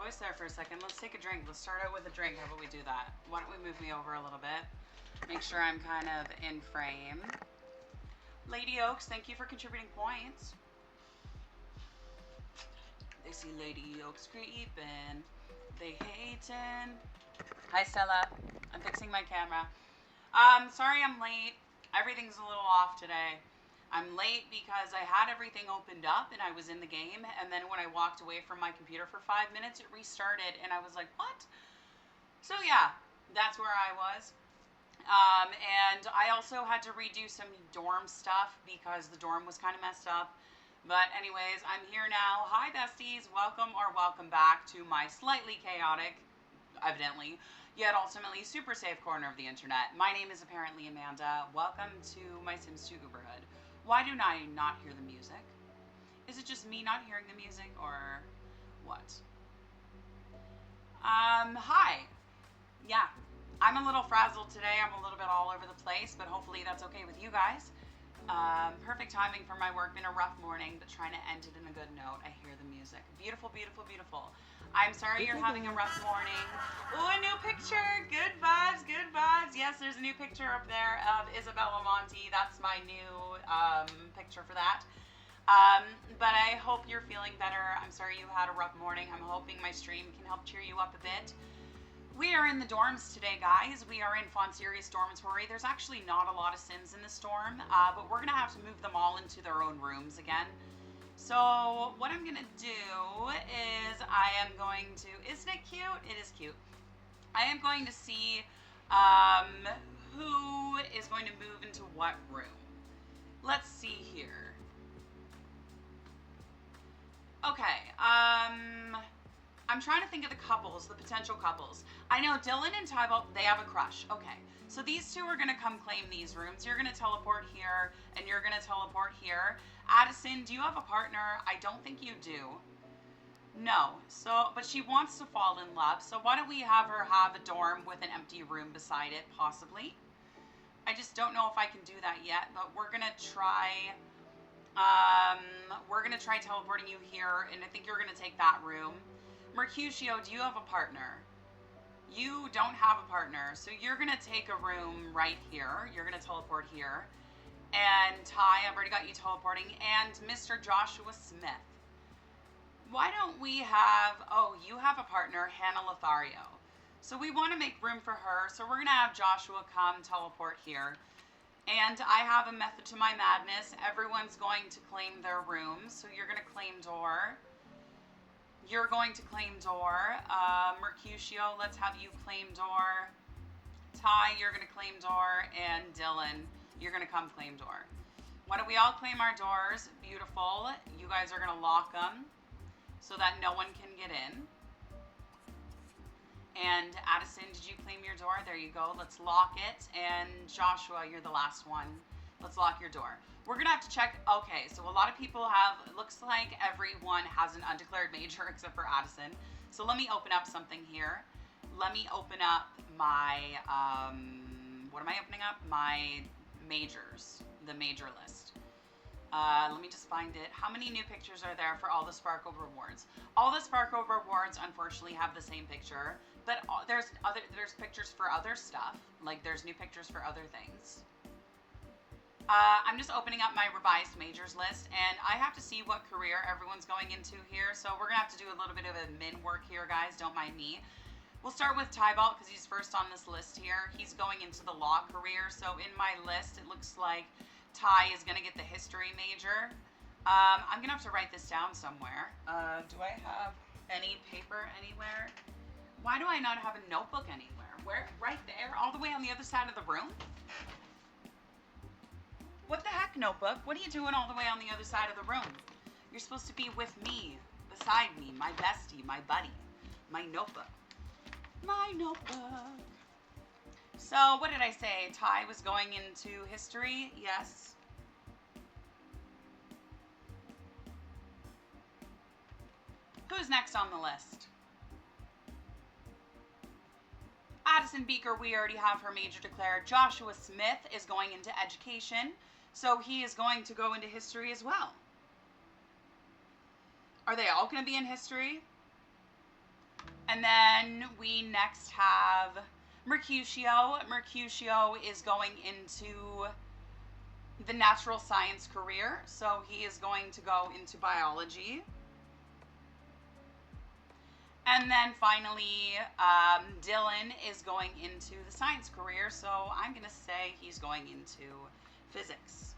voice there for a second. Let's take a drink. Let's start out with a drink. How about we do that? Why don't we move me over a little bit? Make sure I'm kind of in frame. Lady Oaks, thank you for contributing points. They see Lady Oaks creeping. They hating. Hi, Stella. I'm fixing my camera. Sorry I'm late. Everything's a little off today. I'm late because I had everything opened up and I was in the game, and then when I walked away from my computer for 5 minutes, it restarted, and I was like, what? So yeah, that's where I was. And I also had to redo some dorm stuff because the dorm was kind of messed up. But anyways, I'm here now. Hi, besties. Welcome or welcome back to my slightly chaotic, evidently, yet ultimately super safe corner of the internet. My name is apparently Amanda. Welcome to my Sims 2 Uberhood. Why do I not hear the music? Is it just me not hearing the music, or what? Hi. Yeah, I'm a little frazzled today. I'm a little bit all over the place, but hopefully that's okay with you guys. Perfect timing for my work. Been a rough morning, but trying to end it in a good note. I hear the music. Beautiful, beautiful, beautiful. I'm sorry you're having a rough morning. Ooh, a new picture. Good vibes, good vibes. Yes, there's a new picture up there of Isabella Monti. That's my new picture for that. But I hope you're feeling better. I'm sorry you had a rough morning. I'm hoping my stream can help cheer you up a bit. We are in the dorms today, guys. We are in Fonsirius Dormitory. There's actually not a lot of Sims in this dorm, but we're going to have to move them all into their own rooms again. So what I'm going to do is I am going to, isn't it cute? It is cute. I am going to see who is going to move into what room. Let's see here. Okay, I'm trying to think of the couples, the potential couples. I know Dylan and Tybalt, they have a crush. Okay, so these two are going to come claim these rooms. You're going to teleport here, and you're going to teleport here. Addison, do you have a partner? I don't think you do. No, so, but she wants to fall in love, so why don't we have her have a dorm with an empty room beside it, possibly? I just don't know if I can do that yet, but we're going to try... we're going to try teleporting you here, and I think you're going to take that room. Mercutio, do you have a partner? You don't have a partner, so you're going to take a room right here. You're going to teleport here. And Ty, I've already got you teleporting. And Mr. Joshua Smith. Why don't we have... Oh, you have a partner, Hannah Lothario. So we want to make room for her, so we're going to have Joshua come teleport here. And I have a method to my madness. Everyone's going to claim their rooms. So you're going to claim door. You're going to claim door. Mercutio, let's have you claim door. Ty, you're going to claim door. And Dylan, you're going to come claim door. Why don't we all claim our doors? Beautiful. You guys are going to lock them so that no one can get in. And Addison, did you claim your door? There you go. Let's lock it. And Joshua, you're the last one. Let's lock your door. We're going to have to check. Okay, so a lot of people have, it looks like everyone has an undeclared major except for Addison. So let me open up something here. Let me open up my, what am I opening up? My majors, the major list. Let me just find it. How many new pictures are there for all the Sparkle rewards? All the Sparkle rewards, unfortunately, have the same picture, but there's pictures for other stuff. Like there's new pictures for other things. I'm just opening up my revised majors list, and I have to see what career everyone's going into here. So we're gonna have to do a little bit of admin work here, guys. Don't mind me. We'll start with Tybalt because he's first on this list here. He's going into the law career. So in my list, it looks like Ty is going to get the history major. I'm going to have to write this down somewhere. Do I have any paper anywhere? Why do I not have a notebook anywhere? Where? Right there, all the way on the other side of the room? What the heck, notebook? What are you doing all the way on the other side of the room? You're supposed to be with me, beside me, my bestie, my buddy, my notebook. My notebook. So, what did I say? Ty was going into history? Yes. Who's next on the list? Addison Beaker, we already have her major declared. Joshua Smith is going into education, so he is going to go into history as well. Are they all going to be in history? And then we next have Mercutio. Mercutio is going into the natural science career, so he is going to go into biology. And then finally, Dylan is going into the science career, so I'm going to say he's going into physics.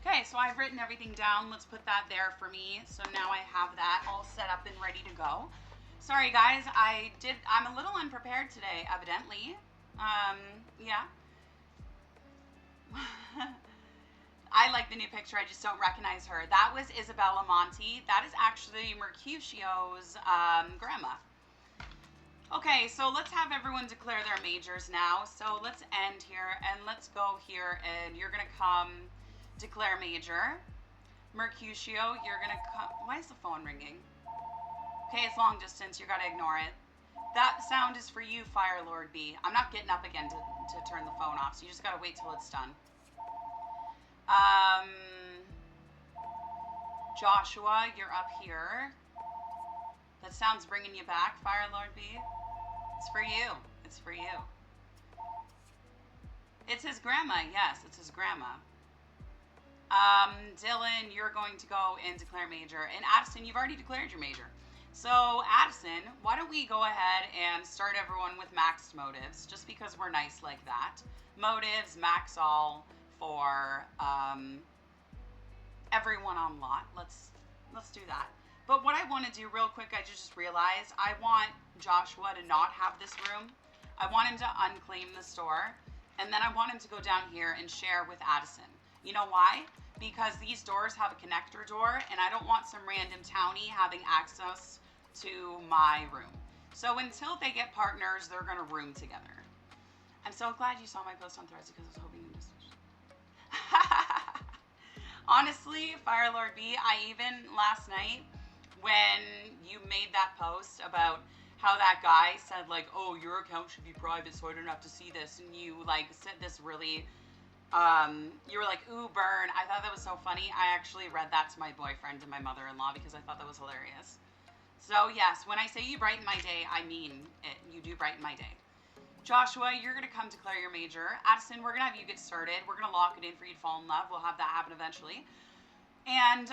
Okay, so I've written everything down. Let's put that there for me. So now I have that all set up and ready to go. Sorry guys, I'm a little unprepared today, evidently. Yeah. I like the new picture, I just don't recognize her. That was Isabella Monti. That is actually Mercutio's grandma. Okay, so let's have everyone declare their majors now. So let's end here and let's go here and you're gonna come declare major. Mercutio, you're gonna come, why is the phone ringing? Okay, it's long distance, you gotta ignore it. That sound is for you, Fire Lord B. I'm not getting up again to turn the phone off, so you just gotta wait till it's done. Joshua, you're up here. That sound's bringing you back, Fire Lord B. It's for you. It's for you. It's his grandma. Yes, it's his grandma. Dylan, you're going to go and declare major. And Addison, you've already declared your major. So, Addison, why don't we go ahead and start everyone with maxed motives, just because we're nice like that. Motives, max all for everyone on lot. Let's do that. But what I want to do real quick, I just realized, I want Joshua to not have this room. I want him to unclaim the store. And then I want him to go down here and share with Addison. You know why? Because these doors have a connector door, and I don't want some random townie having access to my room. So until they get partners, they're going to room together. I'm so glad you saw my post on Threads because I was hoping you missed it. Honestly, Fire Lord B, I even last night when you made that post about how that guy said like, oh, your account should be private so I don't have to see this, and you like said this really, you were like, ooh, burn. I thought that was so funny. I actually read that to my boyfriend and my mother-in-law because I thought that was hilarious. So yes, when I say you brighten my day, I mean it. You do brighten my day. Joshua, you're going to come declare your major. Addison, we're going to have you get started. We're going to lock it in for you to fall in love. We'll have that happen eventually. And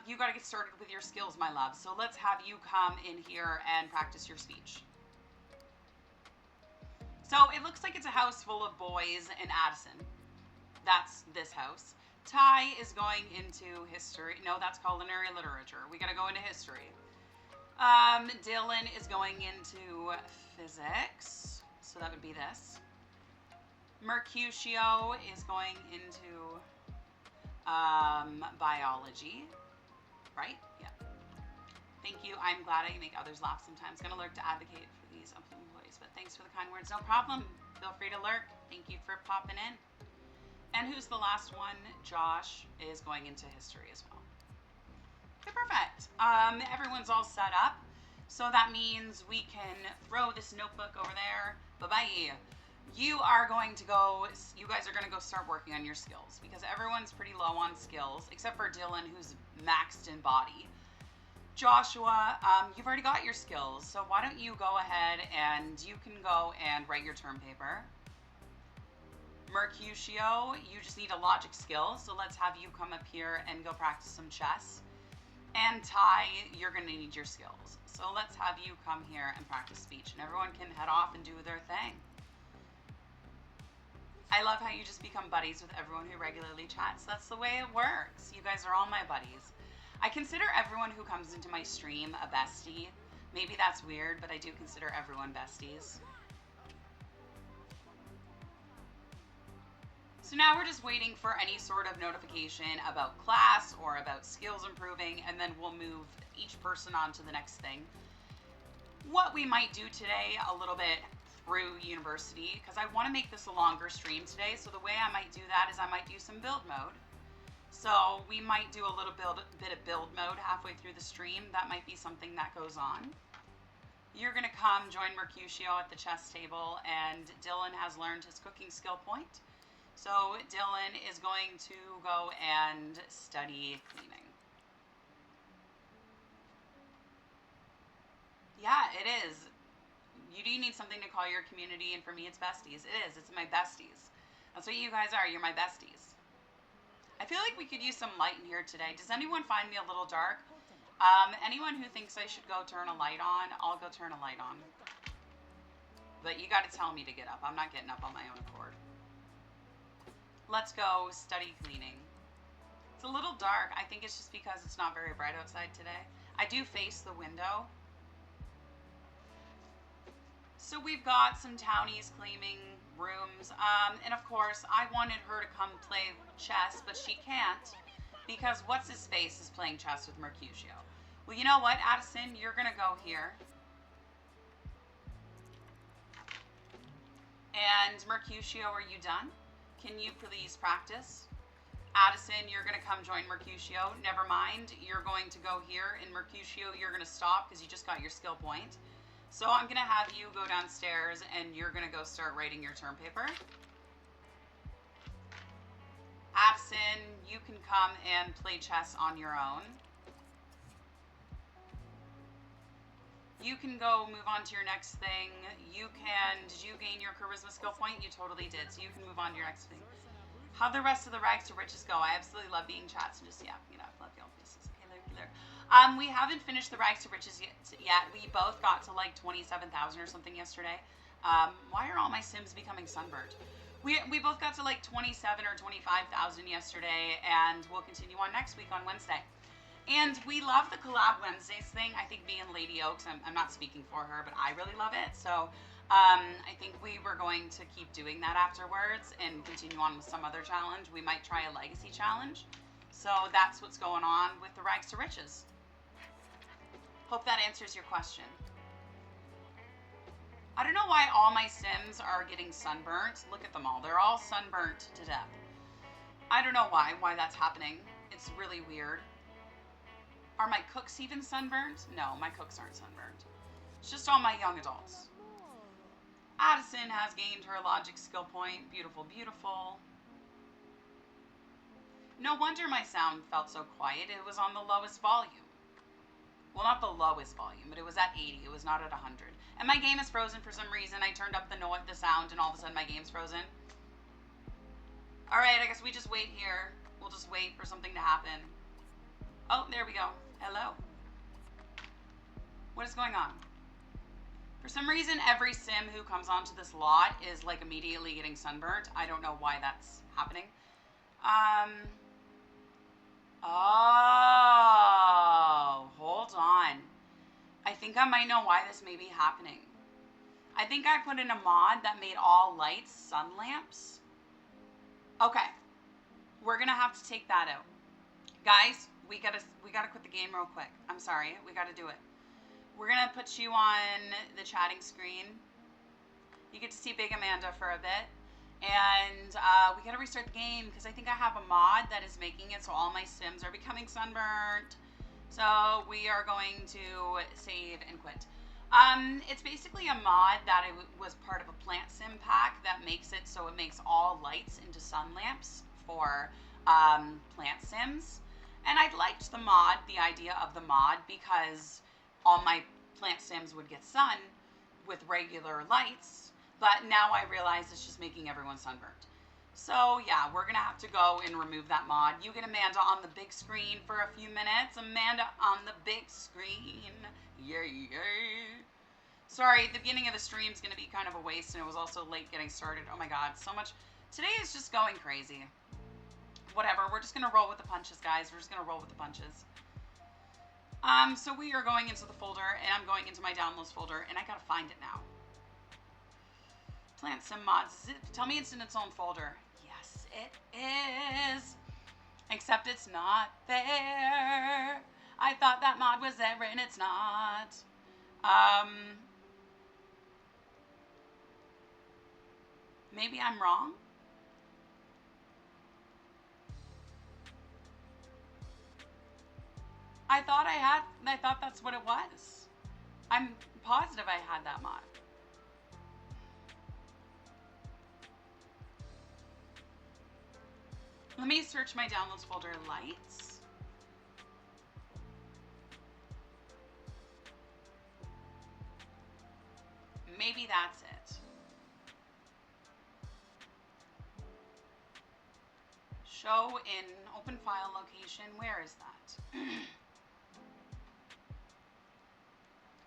you got to get started with your skills, my love. So let's have you come in here and practice your speech. So it looks like it's a house full of boys in Addison. That's this house. Ty is going into history. No, that's culinary literature. We got to go into history. Dylan is going into physics. So that would be this. Mercutio is going into biology. Right? Yeah. Thank you. I'm glad I make others laugh sometimes. Gonna lurk to advocate for these employees, but thanks for the kind words. No problem. Feel free to lurk. Thank you for popping in. And who's the last one? Josh is going into history as well. Okay, perfect. Everyone's all set up. So that means we can throw this notebook over there. Bye-bye. You are going to go, you guys are going to go start working on your skills because everyone's pretty low on skills except for Dylan, who's maxed in body. Joshua, you've already got your skills. So why don't you go ahead and you can go and write your term paper. Mercutio, you just need a logic skill. So let's have you come up here and go practice some chess. And Ty, you're going to need your skills. So let's have you come here and practice speech. And everyone can head off and do their thing. I love how you just become buddies with everyone who regularly chats. That's the way it works. You guys are all my buddies. I consider everyone who comes into my stream a bestie. Maybe that's weird, but I do consider everyone besties. So now we're just waiting for any sort of notification about class or about skills improving, and then we'll move each person on to the next thing. What we might do today a little bit through university, because I want to make this a longer stream today, so the way I might do that is I might do some build mode. So we might do a little bit of build mode halfway through the stream. That might be something that goes on. You're going to come join Mercutio at the chess table, and Dylan has learned his cooking skill point. So Dylan is going to go and study cleaning. It is. You do need something to call your community, and for me it's besties. It is. It's my besties. That's what you guys are. You're my besties. I feel like we could use some light in here today. Does anyone find me a little dark? Anyone who thinks I should go turn a light on, I'll go turn a light on. But you got to tell me to get up. I'm not getting up on my own accord. Let's go study cleaning. It's a little dark. I think it's just because it's not very bright outside today. I do face the window. So we've got some townies claiming rooms. And of course, I wanted her to come play chess, but she can't because what's-his-face is playing chess with Mercutio. Well, you know what, Addison? You're going to go here. And Mercutio, are you done? Can you please practice? Addison, you're going to come join Mercutio. Never mind. You're going to go here. And Mercutio, you're going to stop because you just got your skill point. So I'm going to have you go downstairs and you're going to go start writing your term paper. Addison, you can come and play chess on your own. You can go move on to your next thing. You can, did you gain your charisma skill point? You totally did. So you can move on to your next thing. How'd the rest of the rags to riches go? I absolutely love being chats and just, yeah, you know, I love y'all pieces. Okay, there. We haven't finished the rags to riches yet. We both got to like 27,000 or something yesterday. Why are all my Sims becoming sunburned? We both got to like 27 or 25,000 yesterday, and we'll continue on next week on Wednesday. And we love the Collab Wednesdays thing. I think me and Lady Oaks, I'm not speaking for her, but I really love it. So I think we were going to keep doing that afterwards and continue on with some other challenge. We might try a legacy challenge. So that's what's going on with the rags to riches. Hope that answers your question. I don't know why all my Sims are getting sunburnt. Look at them all. They're all sunburnt to death. I don't know why that's happening. It's really weird. Are my cooks even sunburnt? No, my cooks aren't sunburnt. It's just all my young adults. Addison has gained her logic skill point. Beautiful, beautiful. No wonder my sound felt so quiet. It was on the lowest volume. Well, not the lowest volume, but it was at 80. It was not at 100. And my game is frozen for some reason. I turned up the sound, and all of a sudden my game's frozen. All right, I guess we just wait here. We'll just wait for something to happen. Oh, there we go. Hello. What is going on? For some reason, every Sim who comes onto this lot is like immediately getting sunburnt. I don't know why that's happening. Oh, hold on. I think I might know why this may be happening. I think I put in a mod that made all lights sun lamps. Okay. We're going to have to take that out. Guys, we gotta quit the game real quick. I'm sorry. We gotta do it. We're gonna put you on the chatting screen. You get to see Big Amanda for a bit. And we gotta restart the game because I think I have a mod that is making it so all my Sims are becoming sunburnt. So we are going to save and quit. It's basically a mod that it was part of a plant sim pack that makes it so it makes all lights into sun lamps for plant sims. And I liked the mod, the idea of the mod, because all my plant sims would get sun with regular lights, but now I realize it's just making everyone sunburnt. So yeah, we're gonna have to go and remove that mod. You get Amanda on the big screen for a few minutes. Amanda on the big screen. Yay, yay. Sorry, the beginning of the stream is gonna be kind of a waste, and it was also late getting started. Oh my God, so much. Today is just going crazy. Whatever, we're just gonna roll with the punches, guys. We're just gonna roll with the punches. So we are going into the folder, and I'm going into my downloads folder, and I gotta find it now. Plant Sim mods. Tell me it's in its own folder. Yes, it is. Except it's not there. I thought that mod was there, and it's not. Maybe I'm wrong. I thought that's what it was. I'm positive I had that mod. Let me search my downloads folder, lights. maybe that's it. Show in open file location. Where is that?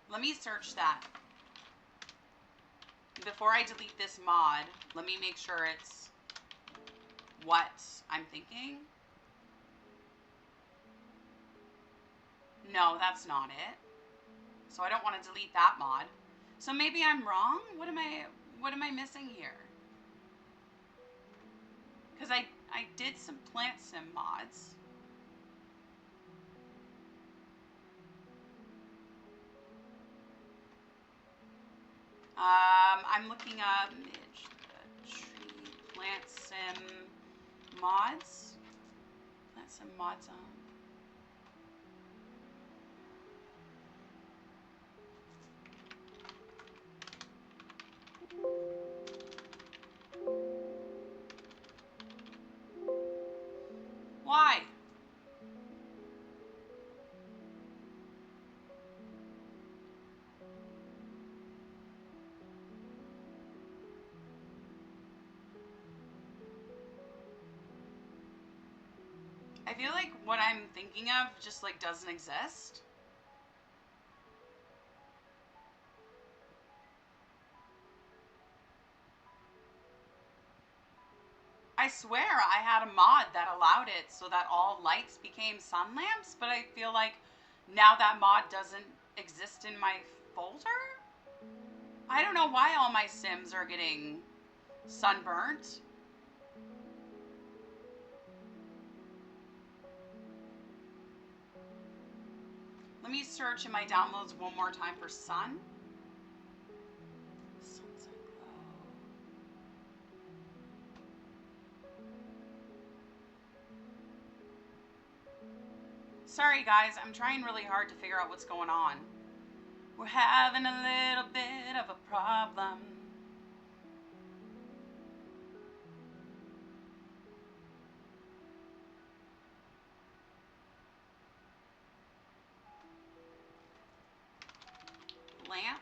Let me search that. Before I delete this mod, let me make sure it's what I'm thinking. No, that's not it. So I don't want to delete that mod. So maybe I'm wrong? What am I missing here? Because I did some plant sim mods. I'm looking up tree plant sim mods. Plant sim mod zone. Why? I feel like what I'm thinking of just like doesn't exist. I swear I had a mod that allowed it so that all lights became sun lamps, but I feel like now that mod doesn't exist in my folder? I don't know why all my Sims are getting sunburnt. Let me search in my downloads one more time for sun. Sunset glow. Sorry guys, I'm trying really hard to figure out what's going on. We're having a little bit of a problem. Lamp.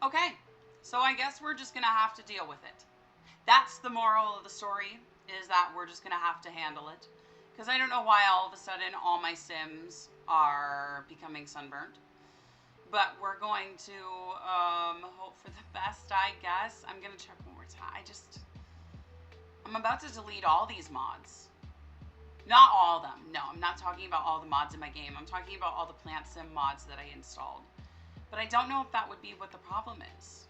Okay, so I guess we're just gonna have to deal with it. That's the moral of the story, is that we're just gonna have to handle it. Because I don't know why all of a sudden all my Sims are becoming sunburned. But we're going to hope for the best, I guess. I'm gonna check one more time. I'm about to delete all these mods. Not all of them. No, I'm not talking about all the mods in my game. I'm talking about all the plant sim mods that I installed. But I don't know if that would be what the problem is.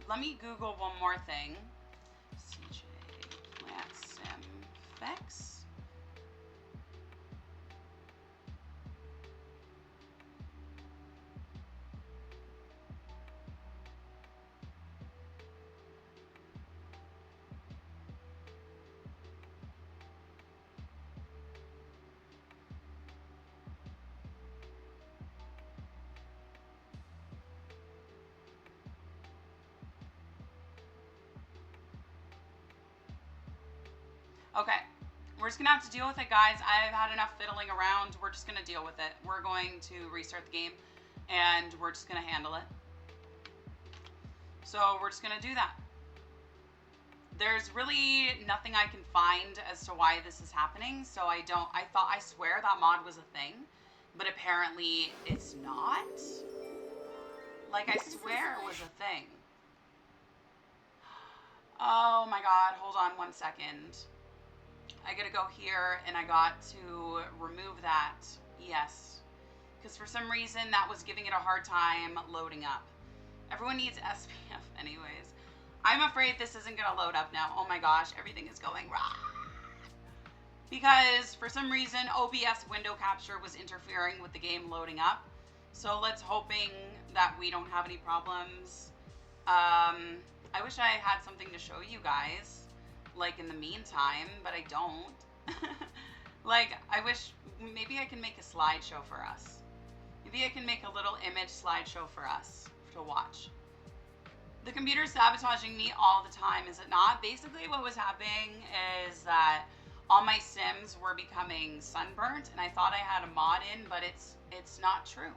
Let me Google one more thing. CJ plant sim effects. Okay, we're just gonna have to deal with it, guys. I've had enough fiddling around. We're just gonna deal with it. We're going to restart the game, and we're just gonna handle it. So we're just gonna do that. There's really nothing I can find as to why this is happening, so I swear that mod was a thing, but apparently it's not. Like, I swear it was a thing. Oh my god, hold on one second. I gotta go here, and I got to remove that. Yes. Because for some reason, that was giving it a hard time loading up. Everyone needs SPF anyways. I'm afraid this isn't gonna load up now. Oh my gosh, everything is going wrong. Because for some reason, OBS window capture was interfering with the game loading up. So let's hoping that we don't have any problems. I wish I had something to show you guys, like in the meantime, but I don't. Like, I wish, maybe I can make a slideshow for us. Maybe I can make a little image slideshow for us to watch. The computer's sabotaging me all the time, is it not? Basically what was happening is that all my Sims were becoming sunburnt, and I thought I had a mod in, but it's not true.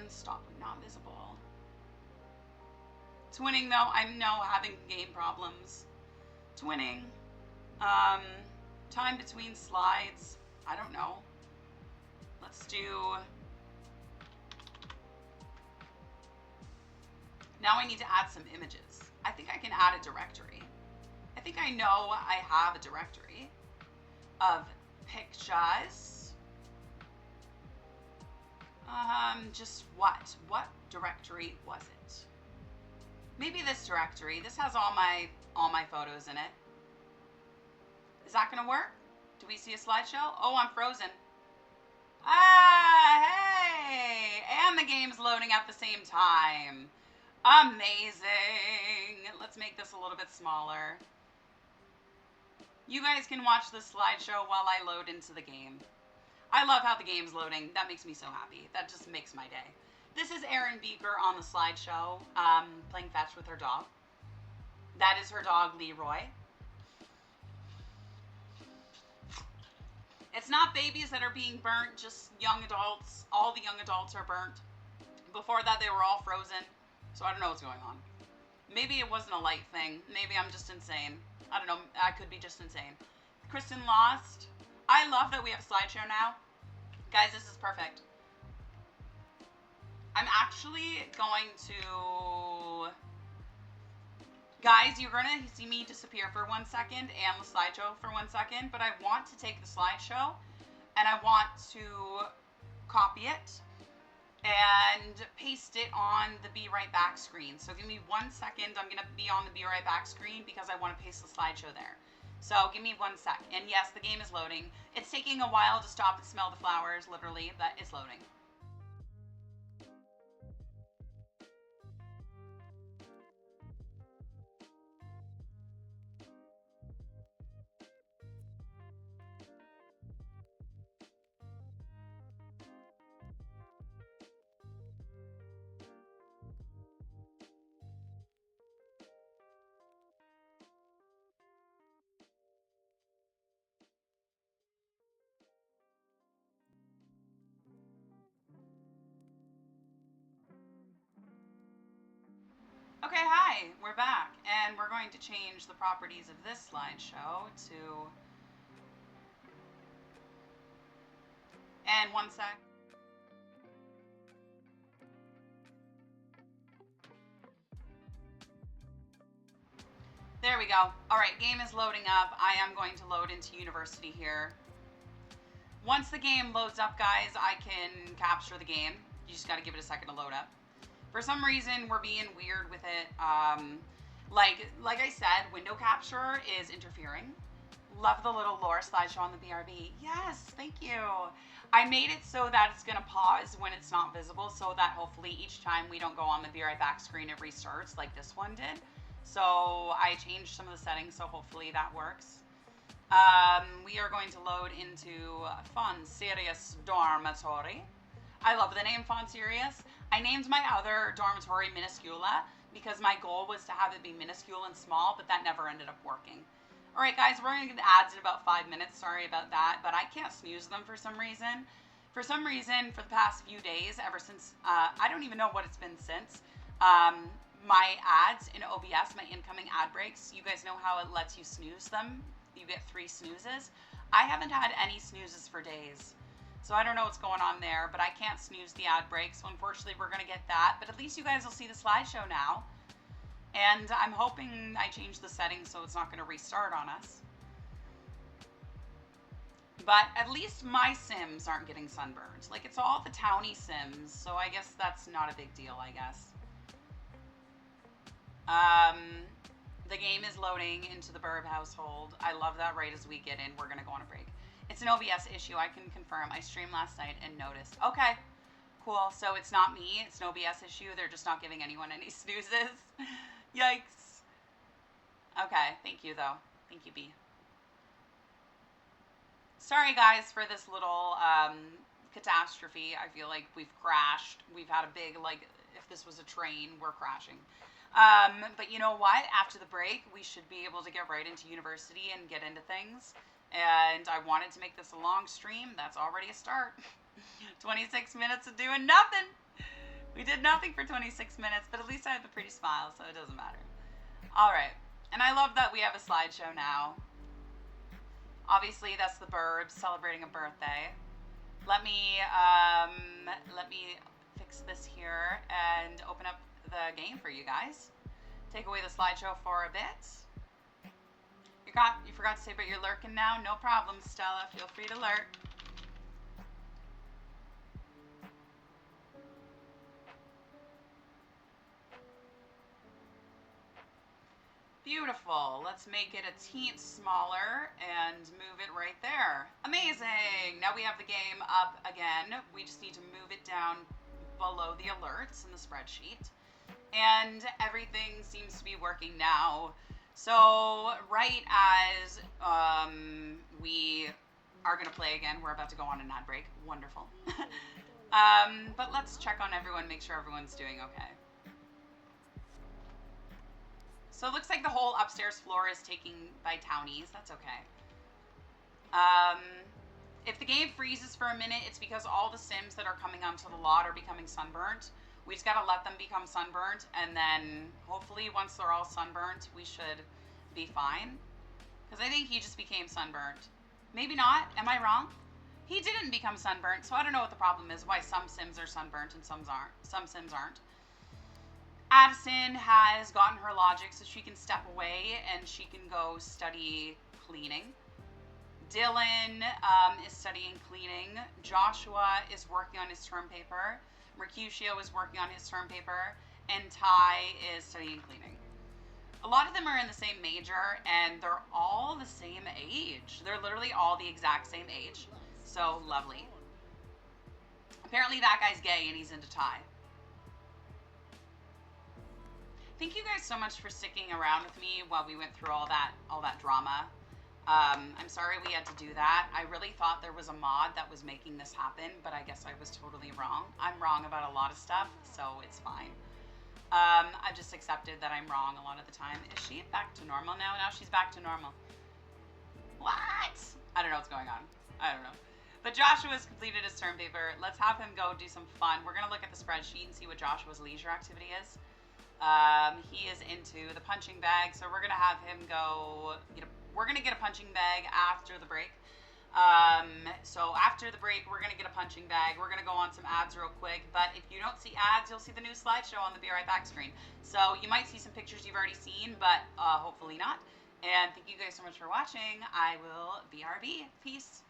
Stop, not visible. Twinning though, I'm now having game problems. Twinning. Time between slides. I don't know. Let's do. Now I need to add some images. I think I can add a directory. I think I know I have a directory of pictures. Just what? What directory was it? Maybe this directory. This has all my photos in it. Is that gonna work? Do we see a slideshow? Oh, I'm frozen. Ah, hey! And the game's loading at the same time. Amazing. Let's make this a little bit smaller. You guys can watch the slideshow while I load into the game. I love how the game's loading. That makes me so happy. That just makes my day. This is Erin Beaker on the slideshow, playing fetch with her dog. That is her dog, Leroy. It's not babies that are being burnt, just young adults. All the young adults are burnt. Before that, they were all frozen. So I don't know what's going on. Maybe it wasn't a light thing. Maybe I'm just insane. I don't know. I could be just insane. Kristen Lost. I love that we have a slideshow now. Guys, this is perfect. I'm actually going to... Guys, you're going to see me disappear for 1 second and the slideshow for 1 second, but I want to take the slideshow and I want to copy it and paste it on the Be Right Back screen. So give me 1 second. I'm going to be on the Be Right Back screen because I want to paste the slideshow there. So give me 1 sec. And yes, the game is loading. It's taking a while to stop and smell the flowers, literally, but it's loading. Okay, hi, we're back, and we're going to change the properties of this slideshow to, and 1 sec. There we go. All right, game is loading up. I am going to load into University here. Once the game loads up, guys, I can capture the game. You just got to give it a second to load up. For some reason, we're being weird with it. Like I said, window capture is interfering. Love the little lore slideshow on the BRB. Yes, thank you. I made it so that it's going to pause when it's not visible, so that hopefully each time we don't go on the Be Right Back screen, it restarts like this one did. So I changed some of the settings, so hopefully that works. We are going to load into Fun Serious Dormitory. I love the name Fun Serious. I named my other dormitory Minuscula because my goal was to have it be minuscule and small, but that never ended up working. All right, guys, we're going to get ads in about 5 minutes. Sorry about that, but I can't snooze them for some reason. For some reason, for the past few days, ever since, I don't even know what it's been since, my ads in OBS, my incoming ad breaks, you guys know how it lets you snooze them? You get 3 snoozes. I haven't had any snoozes for days. So I don't know what's going on there, but I can't snooze the ad break, so unfortunately we're going to get that. But at least you guys will see the slideshow now. And I'm hoping I change the settings so it's not going to restart on us. But at least my Sims aren't getting sunburned. Like, it's all the towny Sims, so I guess that's not a big deal, I guess. The game is loading into the Burb household. I love that right as we get in. We're going to go on a break. It's an OBS issue, I can confirm. I streamed last night and noticed. Okay, cool. So it's not me. It's an OBS issue. They're just not giving anyone any snoozes. Yikes. Okay, thank you, though. Thank you, B. Sorry guys for this little catastrophe. I feel like we've crashed. We've had a big, like, if this was a train, we're crashing. But you know what? After the break, we should be able to get right into university and get into things. And I wanted to make this a long stream. That's already a start. 26 minutes of doing nothing. We did nothing for 26 minutes, but at least I have a pretty smile, so it doesn't matter. All right. And I love that we have a slideshow now. Obviously, that's the Burbs celebrating a birthday. Let me fix this here and open up the game for you guys. Take away the slideshow for a bit. You forgot to say, but you're lurking now? No problem, Stella. Feel free to lurk. Beautiful. Let's make it a teeny smaller and move it right there. Amazing. Now we have the game up again. We just need to move it down below the alerts in the spreadsheet. And everything seems to be working now. So right as we are going to play again, we're about to go on an ad break. Wonderful. But let's check on everyone, make sure everyone's doing okay. So it looks like the whole upstairs floor is taken by townies. That's okay. If the game freezes for a minute, it's because all the Sims that are coming onto the lot are becoming sunburnt. We just gotta let them become sunburnt, and then hopefully once they're all sunburnt, we should be fine. Because I think he just became sunburnt. Maybe not. Am I wrong? He didn't become sunburnt, so I don't know what the problem is, why some Sims are sunburnt and some Sims aren't. Addison has gotten her logic so she can step away and she can go study cleaning. Dylan is studying cleaning. Joshua is working on his term paper. Mercutio is working on his term paper. And Ty is studying cleaning. A lot of them are in the same major and they're all the same age. They're literally all the exact same age. So lovely. Apparently that guy's gay and he's into Ty. Thank you guys so much for sticking around with me while we went through all that drama. I'm sorry we had to do that. I really thought there was a mod that was making this happen, but I guess I was totally wrong. I'm wrong about a lot of stuff, so it's fine. I've just accepted that I'm wrong a lot of the time. Is she back to normal now? Now she's back to normal. What? I don't know what's going on. I don't know. But Joshua's completed his term paper. Let's have him go do some fun. We're going to look at the spreadsheet and see what Joshua's leisure activity is. He is into the punching bag, so we're gonna have him go. We're gonna get a punching bag after the break. So after the break, we're gonna get a punching bag. We're gonna go on some ads real quick. But if you don't see ads, you'll see the new slideshow on the Be Right Back screen. So you might see some pictures you've already seen, but hopefully not. And thank you guys so much for watching. I will BRB. Peace.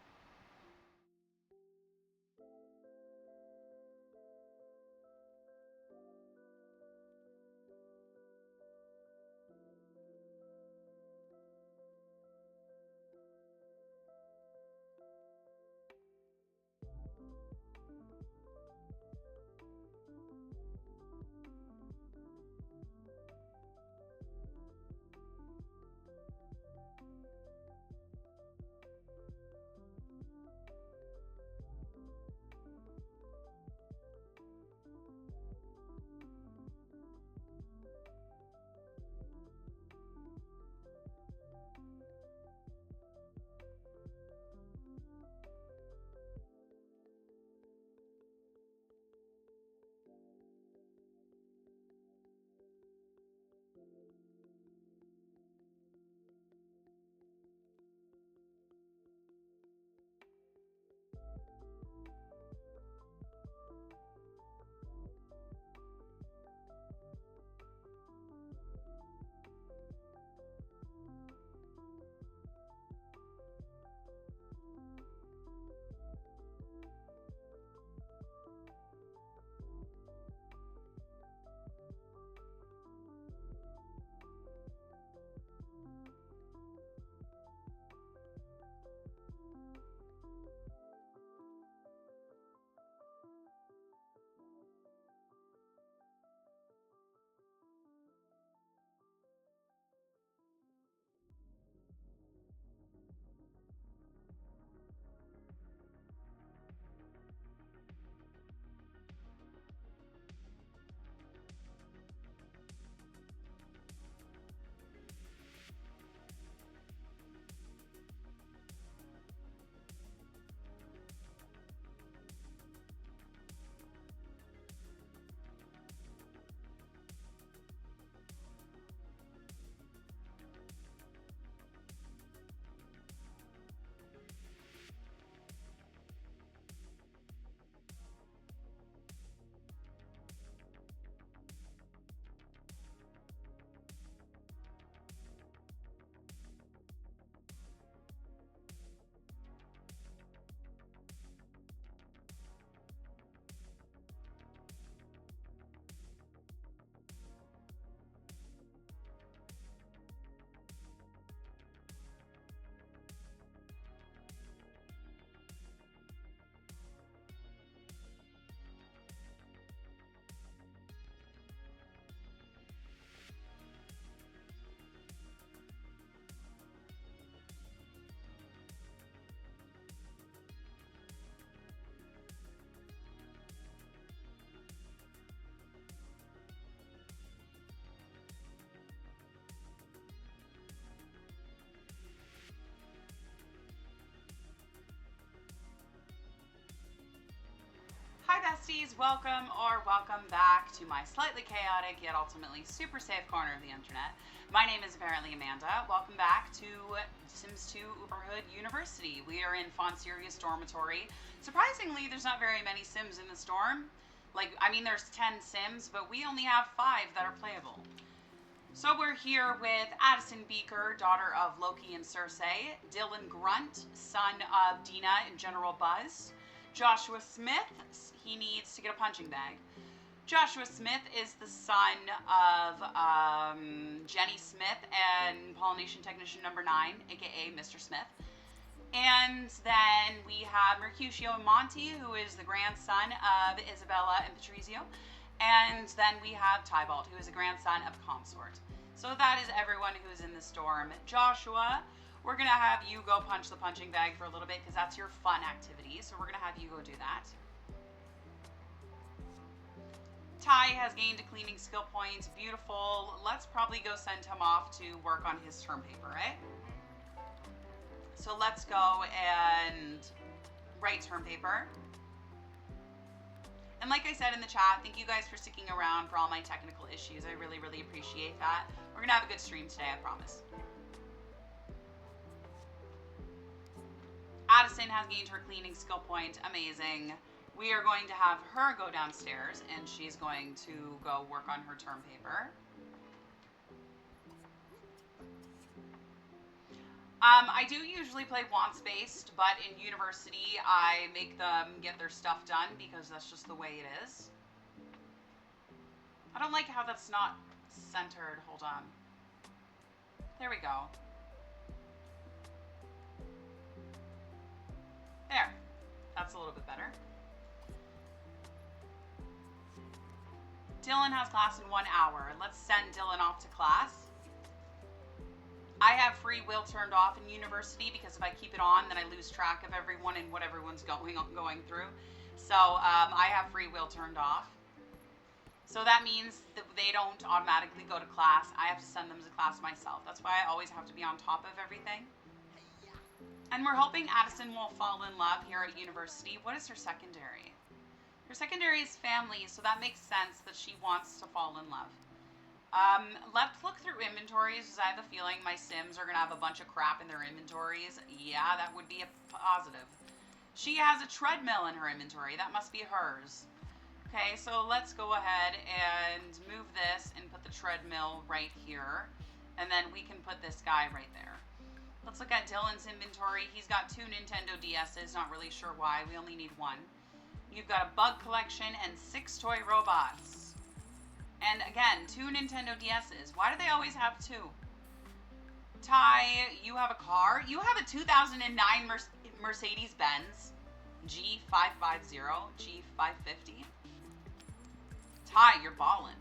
besties, welcome or welcome back to my slightly chaotic yet ultimately super safe corner of the internet. My name is apparently Amanda. Welcome back to Sims 2 Uberhood University. We are in Fonsirius Dormitory. Surprisingly, there's not very many Sims in this dorm. There's 10 Sims, but we only have 5 that are playable. So we're here with Addison Beaker, daughter of Loki and Circe, Dylan Grunt, son of Dina and General Buzz, Joshua Smith, he needs to get a punching bag. Joshua Smith is the son of Jenny Smith and Pollination Technician number 9, aka Mr. Smith. And then we have Mercutio and Monty, who is the grandson of Isabella and Patrizio. And then we have Tybalt, who is a grandson of Consort. So that is everyone who's in this dorm. Joshua, we're going to have you go punch the punching bag for a little bit because that's your fun activity. So we're going to have you go do that. Ty has gained a cleaning skill point. Beautiful. Let's probably go send him off to work on his term paper, right? So let's go and write term paper. And like I said in the chat, thank you guys for sticking around for all my technical issues. I really, really appreciate that. We're going to have a good stream today, I promise. Addison has gained her cleaning skill point. Amazing. We are going to have her go downstairs, and she's going to go work on her term paper. I do usually play wants-based, but in university, I make them get their stuff done because that's just the way it is. I don't like how that's not centered. Hold on. There we go. There. That's a little bit better. Dylan has class in 1 hour. Let's send Dylan off to class. I have free will turned off in university because if I keep it on, then I lose track of everyone and what everyone's going through. So I have free will turned off. So that means that they don't automatically go to class. I have to send them to class myself. That's why I always have to be on top of everything. And we're hoping Addison will fall in love here at university. What is her secondary? Her secondary is family, so that makes sense that she wants to fall in love. Let's look through inventories, because I have a feeling my Sims are going to have a bunch of crap in their inventories. Yeah, that would be a positive. She has a treadmill in her inventory. That must be hers. Okay, so let's go ahead and move this and put the treadmill right here. And then we can put this guy right there. Let's look at Dylan's inventory. He's got 2 Nintendo DS's. Not really sure why. We only need 1. You've got a bug collection and 6 toy robots. And again, 2 Nintendo DS's. Why do they always have 2? Ty, you have a car. You have a 2009 Mercedes-Benz G550, G550. Ty, you're ballin'.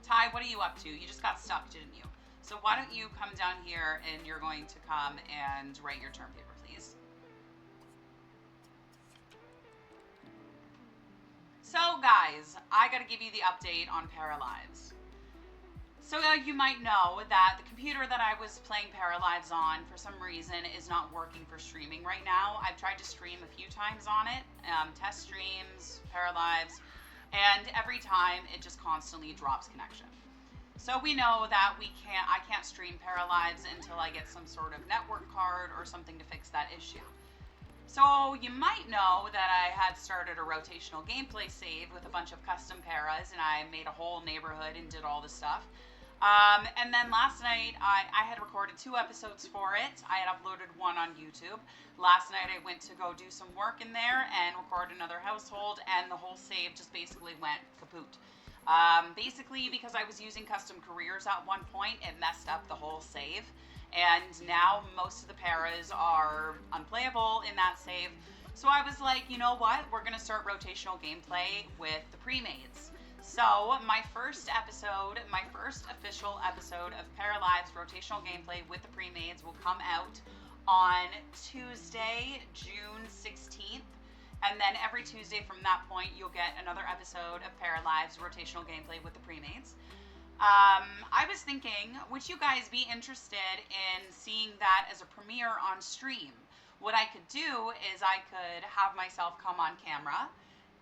Ty, what are you up to? You just got stuck, didn't you? So why don't you come down here and you're going to come and write your term paper, please. So guys, I gotta give you the update on Paralives. So you might know that the computer that I was playing Paralives on for some reason is not working for streaming right now. I've tried to stream a few times on it, test streams, Paralives, and every time it just constantly drops connection. So we know that I can't stream Paralives until I get some sort of network card or something to fix that issue. So you might know that I had started a rotational gameplay save with a bunch of custom paras, and I made a whole neighborhood and did all this stuff. And then last night I had recorded 2 episodes for it. I had uploaded 1 on YouTube. Last night I went to go do some work in there and record another household, and the whole save just basically went kaput. Basically because I was using custom careers at one point, it messed up the whole save. And now most of the paras are unplayable in that save. So I was like, you know what? We're going to start rotational gameplay with the pre-mades. So my first official episode of Paralives rotational gameplay with the pre-mades will come out on Tuesday, June 16th. And then every Tuesday from that point, you'll get another episode of Paralives rotational gameplay with the pre-mades. I was thinking, would you guys be interested in seeing that as a premiere on stream? What I could do is I could have myself come on camera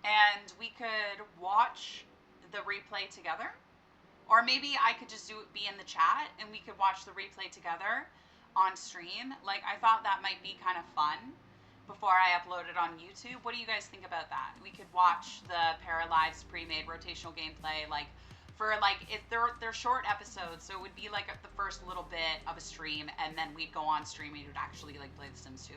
and we could watch the replay together. Or maybe I could just be in the chat and we could watch the replay together on stream. Like, I thought that might be kind of fun before I upload it on YouTube. What do you guys think about that? We could watch the Paralives pre-made rotational gameplay, like, for, like, if they're short episodes, so it would be, like, the first little bit of a stream, and then we'd go on stream and we'd actually, like, play The Sims 2.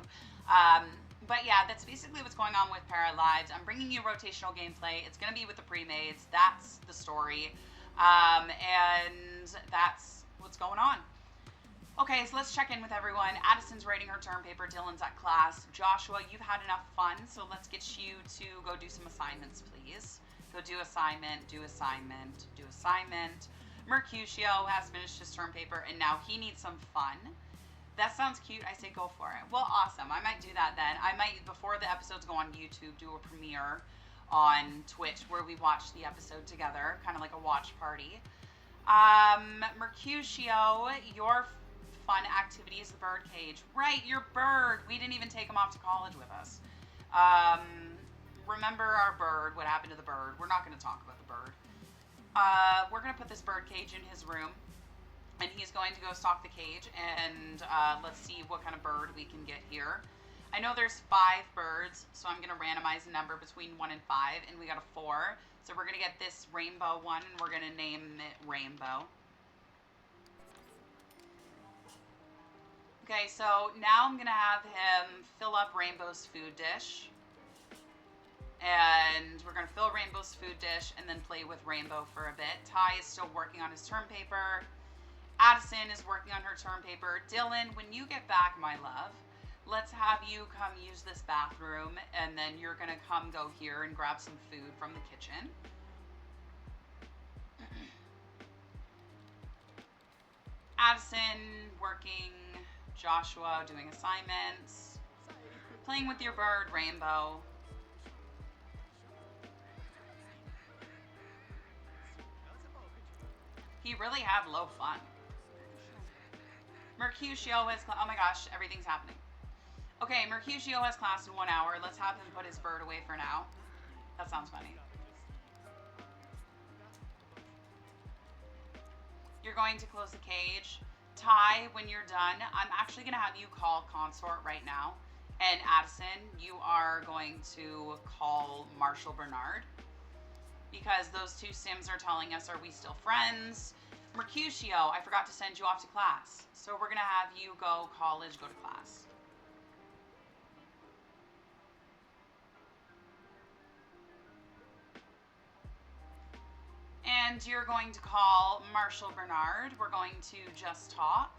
But yeah, that's basically what's going on with Paralives. I'm bringing you rotational gameplay. It's going to be with the pre-mades. That's the story. And that's what's going on. Okay, so let's check in with everyone. Addison's writing her term paper. Dylan's at class. Joshua, you've had enough fun, so let's get you to go do some assignments, please. Go do assignment, do assignment, do assignment. Mercutio has finished his term paper, and now he needs some fun. That sounds cute. I say go for it. Well, awesome. I might do that then. I might, before the episodes go on YouTube, do a premiere on Twitch where we watch the episode together, kind of like a watch party. Mercutio, your fun activity is the bird cage. Right, your bird. We didn't even take him off to college with us. Remember our bird, what happened to the bird. We're not going to talk about the bird. We're going to put this bird cage in his room, and he's going to go stock the cage, and let's see what kind of bird we can get here. I know there's 5 birds, so I'm going to randomize a number between 1 and 5, and we got a 4. So we're going to get this rainbow one, and we're going to name it Rainbow. Okay, so now I'm going to have him fill up Rainbow's food dish. And we're going to fill Rainbow's food dish and then play with Rainbow for a bit. Ty is still working on his term paper. Addison is working on her term paper. Dylan, when you get back, my love, let's have you come use this bathroom, and then you're going to come go here and grab some food from the kitchen. Addison working, Joshua doing assignments, playing with your bird, Rainbow. He really had low fun. Mercutio has, oh my gosh, everything's happening. Okay, Mercutio has class in 1 hour. Let's have him put his bird away for now. That sounds funny. You're going to close the cage. Ty, when you're done, I'm actually going to have you call Consort right now. And Addison, you are going to call Marshall Bernard. Because those 2 Sims are telling us, are we still friends? Mercutio, I forgot to send you off to class. So we're going to have you go college, go to class. And you're going to call Marshall Bernard. We're going to just talk.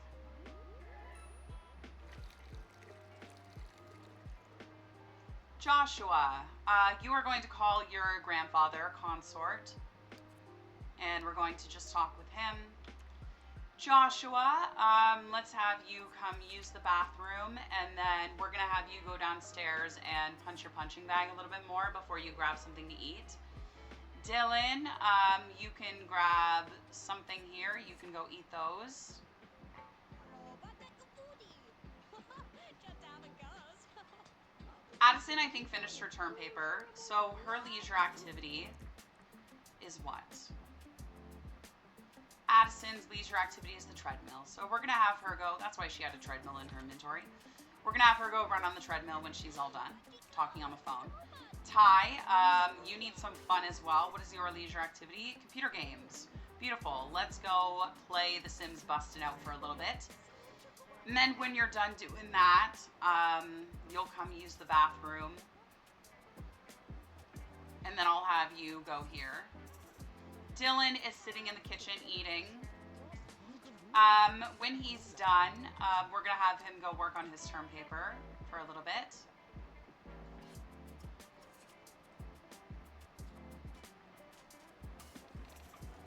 Joshua, you are going to call your grandfather, Consort. And we're going to just talk with him. Joshua, let's have you come use the bathroom. And then we're going to have you go downstairs and punch your punching bag a little bit more before you grab something to eat. Dylan, you can grab something here. You can go eat those. Addison, I think, finished her term paper. So her leisure activity is what? Addison's leisure activity is the treadmill. So we're going to have her go. That's why she had a treadmill in her inventory. We're going to have her go run on the treadmill when she's all done talking on the phone. Ty, you need some fun as well. What is your leisure activity? Computer games. Beautiful. Let's go play The Sims Bustin' Out for a little bit. And then when you're done doing that, you'll come use the bathroom. And then I'll have you go here. Dylan is sitting in the kitchen eating. When he's done, we're going to have him go work on his term paper for a little bit.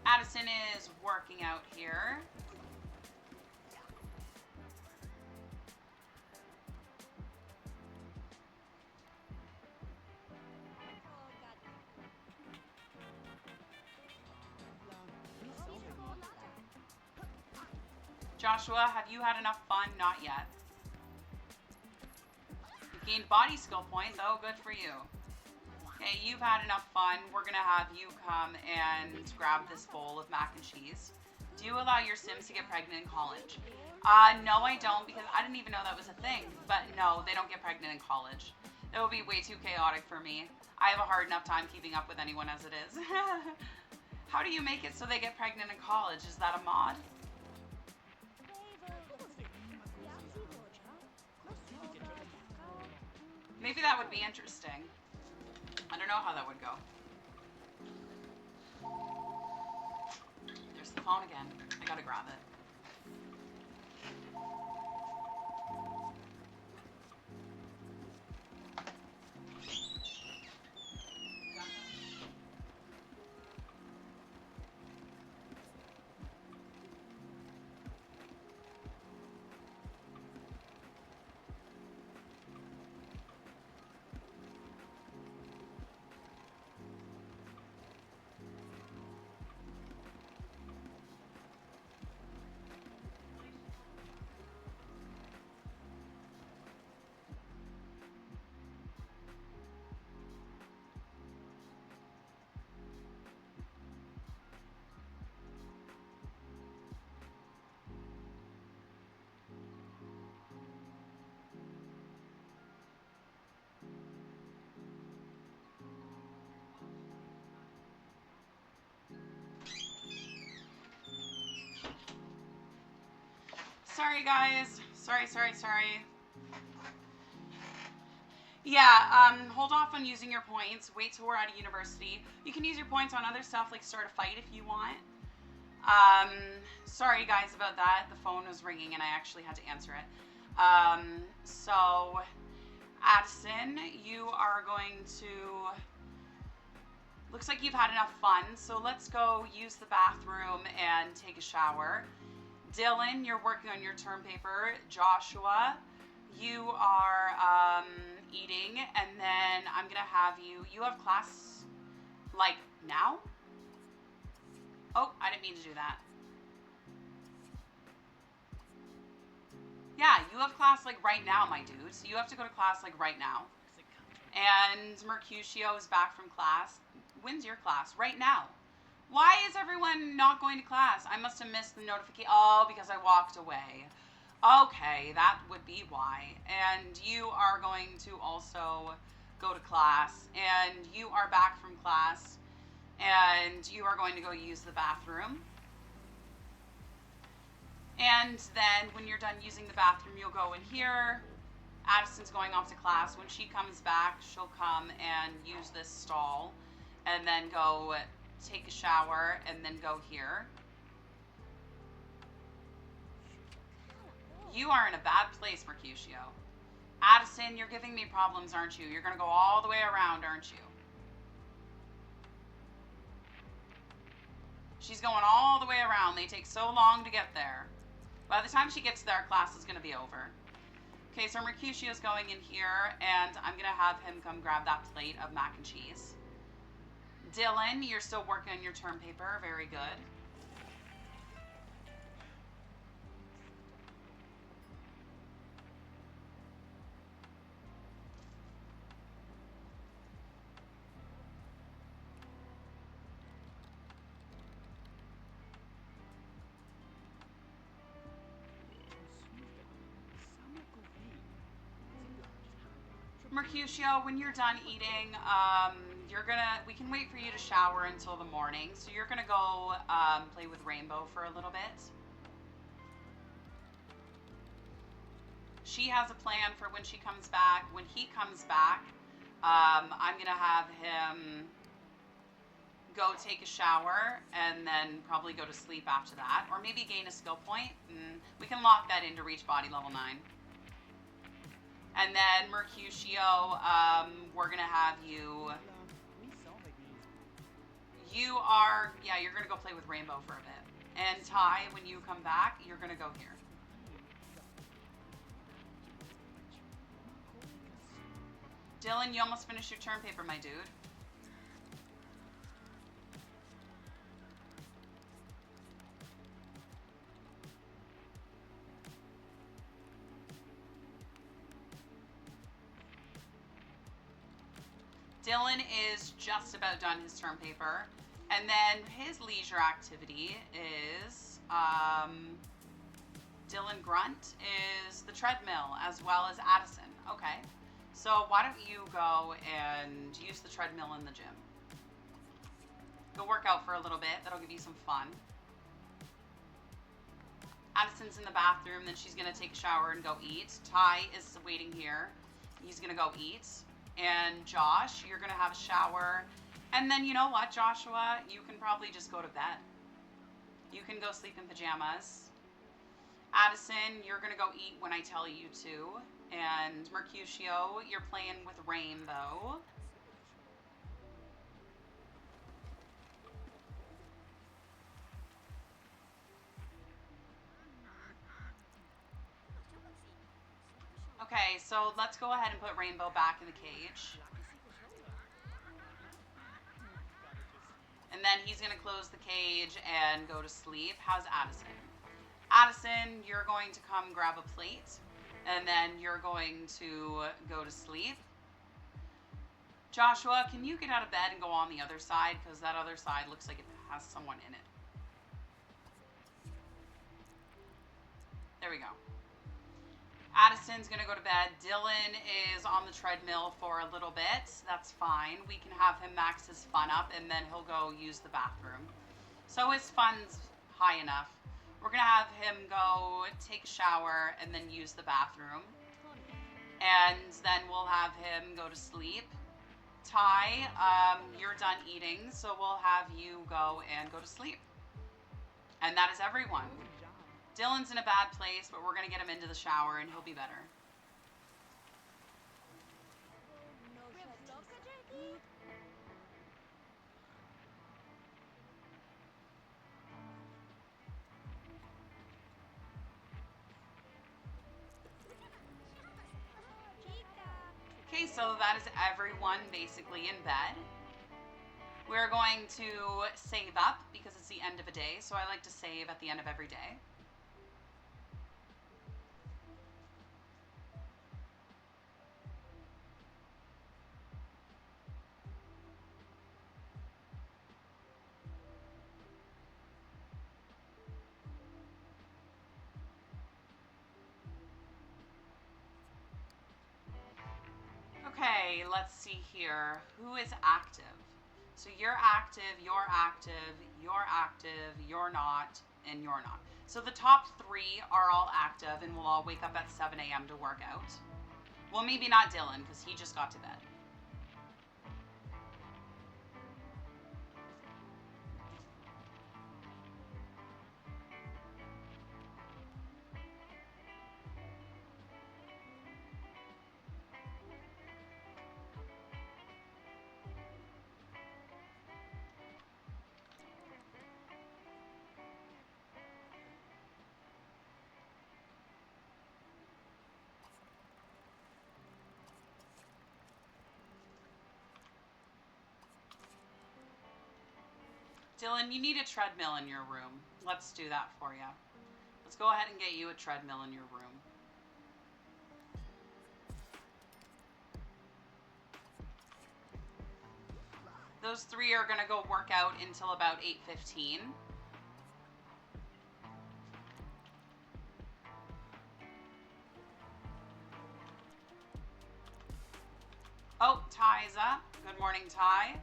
Addison is working out here. Joshua, have you had enough fun? Not yet. You gained body skill points. Oh, good for you. Okay, you've had enough fun. We're gonna have you come and grab this bowl of mac and cheese. Do you allow your Sims to get pregnant in college? No, I don't, because I didn't even know that was a thing. But no, they don't get pregnant in college. That would be way too chaotic for me. I have a hard enough time keeping up with anyone as it is. How do you make it so they get pregnant in college? Is that a mod? Maybe that would be interesting. I don't know how that would go. There's the phone again. I gotta grab it. Sorry, guys. Sorry. Yeah, hold off on using your points. Wait till we're at a university. You can use your points on other stuff, like start a fight if you want. Sorry, guys, about that. The phone was ringing, and I actually had to answer it. So, Addison, you are going to... Looks like you've had enough fun, so let's go use the bathroom and take a shower. Dylan, you're working on your term paper. Joshua, you are eating, and then I'm gonna have you have class like now? Oh, I didn't mean to do that. Yeah, you have class like right now, my dude. So you have to go to class like right now. And Mercutio is back from class. When's your class? Right now. Why is everyone not going to class? I must have missed the notification. Oh, because I walked away. Okay, that would be why. And you are going to also go to class. And you are back from class. And you are going to go use the bathroom. And then when you're done using the bathroom, you'll go in here. Addison's going off to class. When she comes back, she'll come and use this stall. And then go take a shower, and then go here. You are in a bad place, Mercutio. Addison, you're giving me problems, aren't you? You're going to go all the way around, aren't you? She's going all the way around. They take so long to get there. By the time she gets there, class is going to be over. Okay, so Mercutio's going in here, and I'm going to have him come grab that plate of mac and cheese. Dylan, you're still working on your term paper. Very good. Mercutio, when you're done eating, we can wait for you to shower until the morning. So you're gonna go play with Rainbow for a little bit. She has a plan for when she comes back. When he comes back, I'm gonna have him go take a shower and then probably go to sleep after that, or maybe gain a skill point. We can lock that in to reach body level 9. And then Mercutio, we're gonna have you. You're gonna go play with Rainbow for a bit. And Ty, when you come back, you're gonna go here. Dylan, you almost finished your term paper, my dude. Dylan is just about done his term paper. And then his leisure activity is, Dylan Grunt is the treadmill as well as Addison. Okay. So why don't you go and use the treadmill in the gym? Go work out for a little bit. That'll give you some fun. Addison's in the bathroom. Then she's going to take a shower and go eat. Ty is waiting here. He's going to go eat. And Josh, you're going to have a shower. And then you know what, Joshua? You can probably just go to bed. You can go sleep in pajamas. Addison, you're going to go eat when I tell you to. And Mercutio, you're playing with Rainbow. Okay, so let's go ahead and put Rainbow back in the cage. And then he's going to close the cage and go to sleep. How's Addison? Addison, you're going to come grab a plate. And then you're going to go to sleep. Joshua, can you get out of bed and go on the other side? Because that other side looks like it has someone in it. There we go. Addison's going to go to bed. Dylan is on the treadmill for a little bit. That's fine. We can have him max his fun up, and then he'll go use the bathroom. So his fun's high enough. We're going to have him go take a shower and then use the bathroom. And then we'll have him go to sleep. Ty, you're done eating, so we'll have you go and go to sleep. And that is everyone. Dylan's in a bad place, but we're going to get him into the shower and he'll be better. Okay, so that is everyone basically in bed. We're going to save up because it's the end of a day, so I like to save at the end of every day. Okay, let's see here. Who is active? So you're active, you're active, you're active, you're not, and you're not. So the top three are all active and we'll all wake up at 7 a.m. to work out. Well, maybe not Dylan because he just got to bed. Dylan, you need a treadmill in your room. Let's do that for you. Let's go ahead and get you a treadmill in your room. Those three are going to go work out until about 8:15. Oh, Ty's up. Good morning, Ty.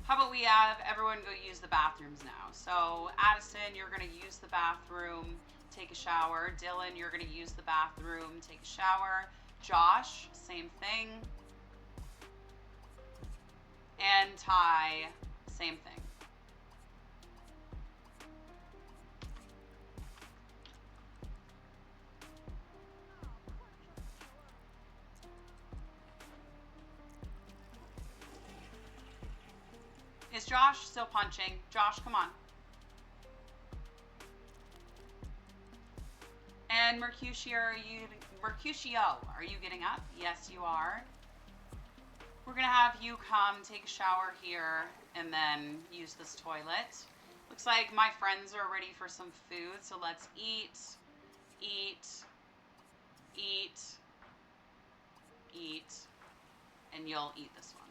How about we have everyone go use the bathrooms now? So Addison, you're going to use the bathroom, take a shower. Dylan, you're going to use the bathroom, take a shower. Josh, same thing. And Ty, same thing. Is Josh still punching? Josh, come on. And Mercutio, are you getting up? Yes, you are. We're going to have you come take a shower here and then use this toilet. Looks like my friends are ready for some food, so let's eat, eat, eat, eat, and you'll eat this one.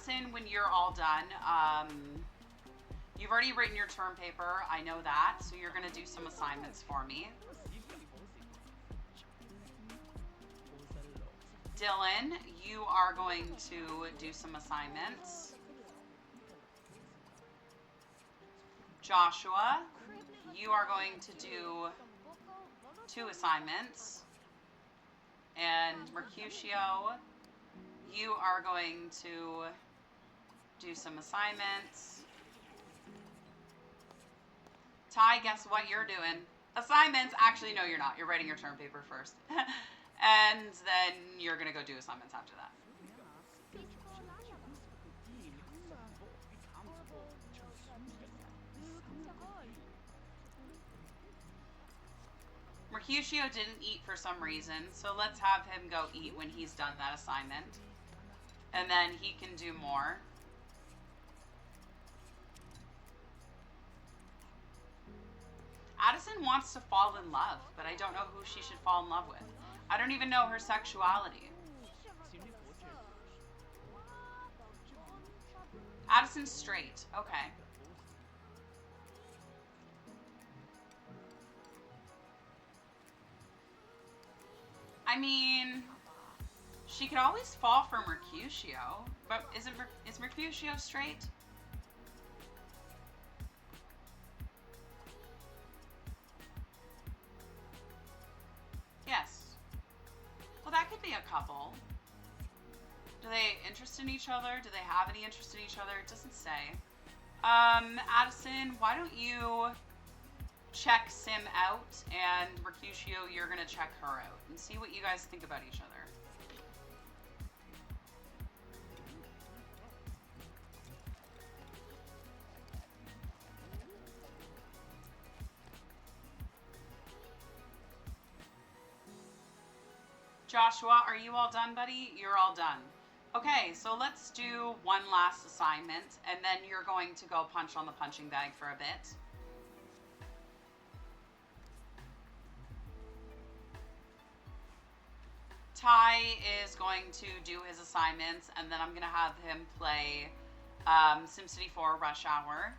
Addison, when you're all done, you've already written your term paper. I know that. So you're going to do some assignments for me. Dylan, you are going to do some assignments. Joshua, you are going to do 2 assignments. And Mercutio, you are going to do some assignments. Ty, guess what you're doing? Assignments. Actually, no, you're not. You're writing your term paper first. And then you're going to go do assignments after that. Mercutio didn't eat for some reason, so let's have him go eat when he's done that assignment. And then he can do more. Addison wants to fall in love, but I don't know who she should fall in love with. I don't even know her sexuality. Addison's straight. Okay. I mean, she could always fall for Mercutio, but is Mercutio straight? Yes. Well, that could be a couple. Do they interest in each other? Do they have any interest in each other? It doesn't say. Addison, why don't you check Sim out, and Mercutio, you're going to check her out and see what you guys think about each other. Joshua, are you all done, buddy? You're all done. Okay, so let's do one last assignment, and then you're going to go punch on the punching bag for a bit. Ty is going to do his assignments, and then I'm going to have him play SimCity 4 Rush Hour.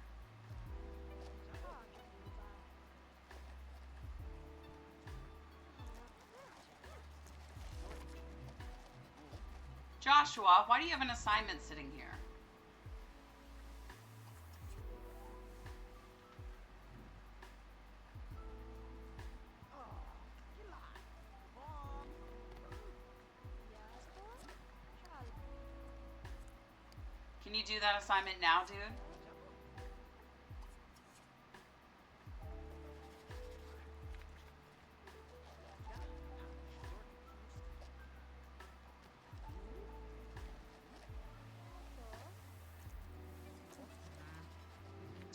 Joshua, why do you have an assignment sitting here? Can you do that assignment now, dude?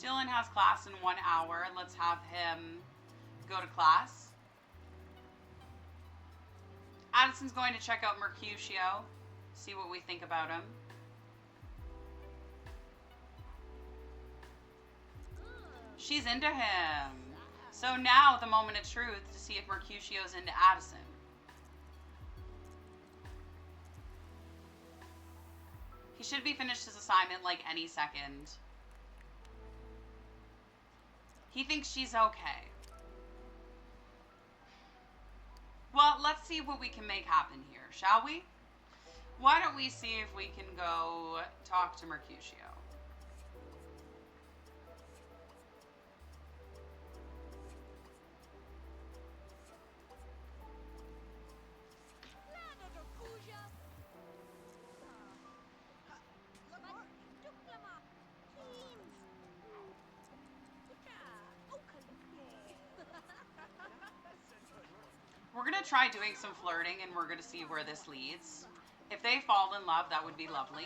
Dylan has class in 1 hour. Let's have him go to class. Addison's going to check out Mercutio, see what we think about him. She's into him. So now the moment of truth to see if Mercutio's into Addison. He should be finished his assignment like any second. He thinks she's okay. Well, let's see what we can make happen here, shall we? Why don't we see if we can go talk to Mercutio? We're going to try doing some flirting, and we're going to see where this leads. If they fall in love, that would be lovely.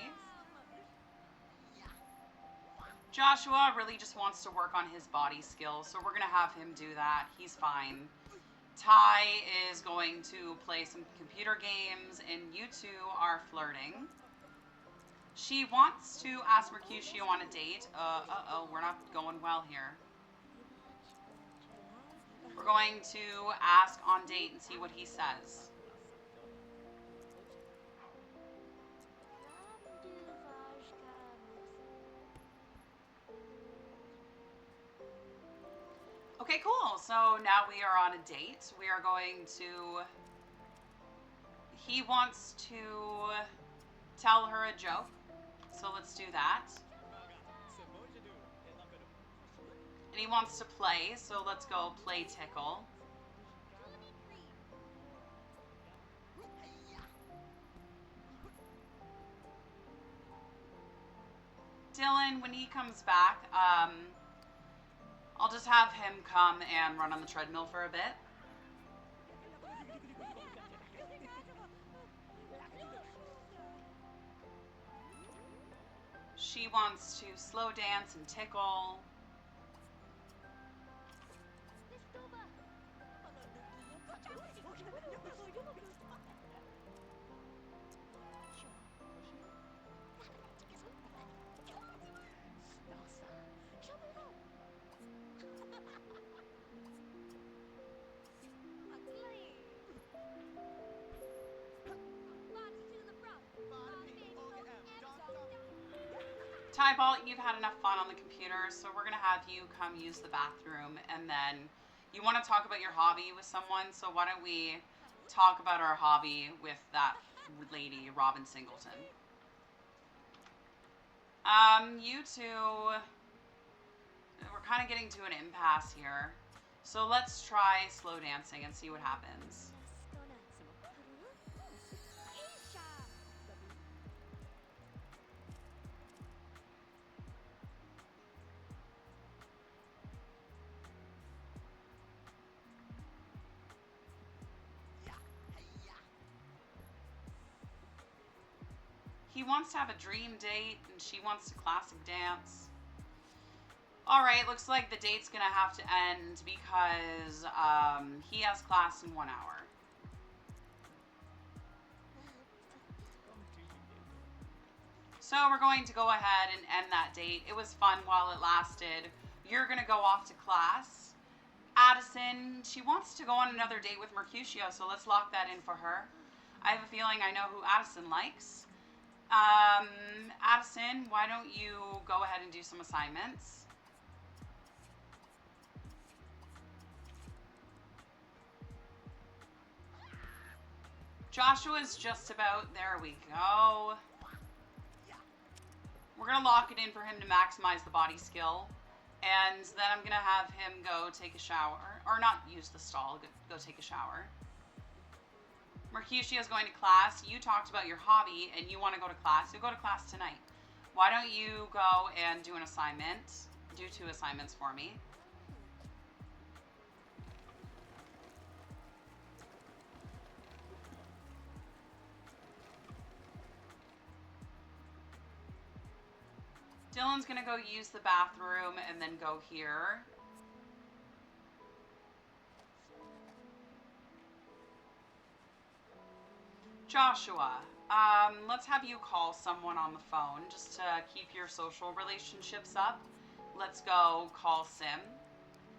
Joshua really just wants to work on his body skills, so we're going to have him do that. He's fine. Ty is going to play some computer games, and you two are flirting. She wants to ask Mercutio on a date. Uh-oh, we're not going well here. We're going to ask on date and see what he says. also, now we are on a date. We are going to... He wants to tell her a joke. So let's do that. And he wants to play, so let's go play tickle. Dylan, when he comes back, I'll just have him come and run on the treadmill for a bit. She wants to slow dance and tickle. Tybalt, you've had enough fun on the computer, so we're going to have you come use the bathroom, and then you want to talk about your hobby with someone, so why don't we talk about our hobby with that lady, Robin Singleton. You two, we're kind of getting to an impasse here, so let's try slow dancing and see what happens. He wants to have a dream date, and she wants to classic dance. All right, looks like the date's gonna have to end because he has class in 1 hour. So we're going to go ahead and end that date. It was fun while it lasted. You're gonna go off to class. Addison, she wants to go on another date with Mercutio, so let's lock that in for her. I have a feeling I know who Addison likes. Addison, why don't you go ahead and do some assignments? Joshua's just about, there we go. We're going to lock it in for him to maximize the body skill. And then I'm going to have him go take a shower. Or not use the stall, go take a shower. Mercutio's going to class. You talked about your hobby and you want to go to class. So go to class tonight. Why don't you go and do an assignment? Do 2 assignments for me. Dylan's going to go use the bathroom and then go here. Joshua, let's have you call someone on the phone just to keep your social relationships up. Let's go call Sim.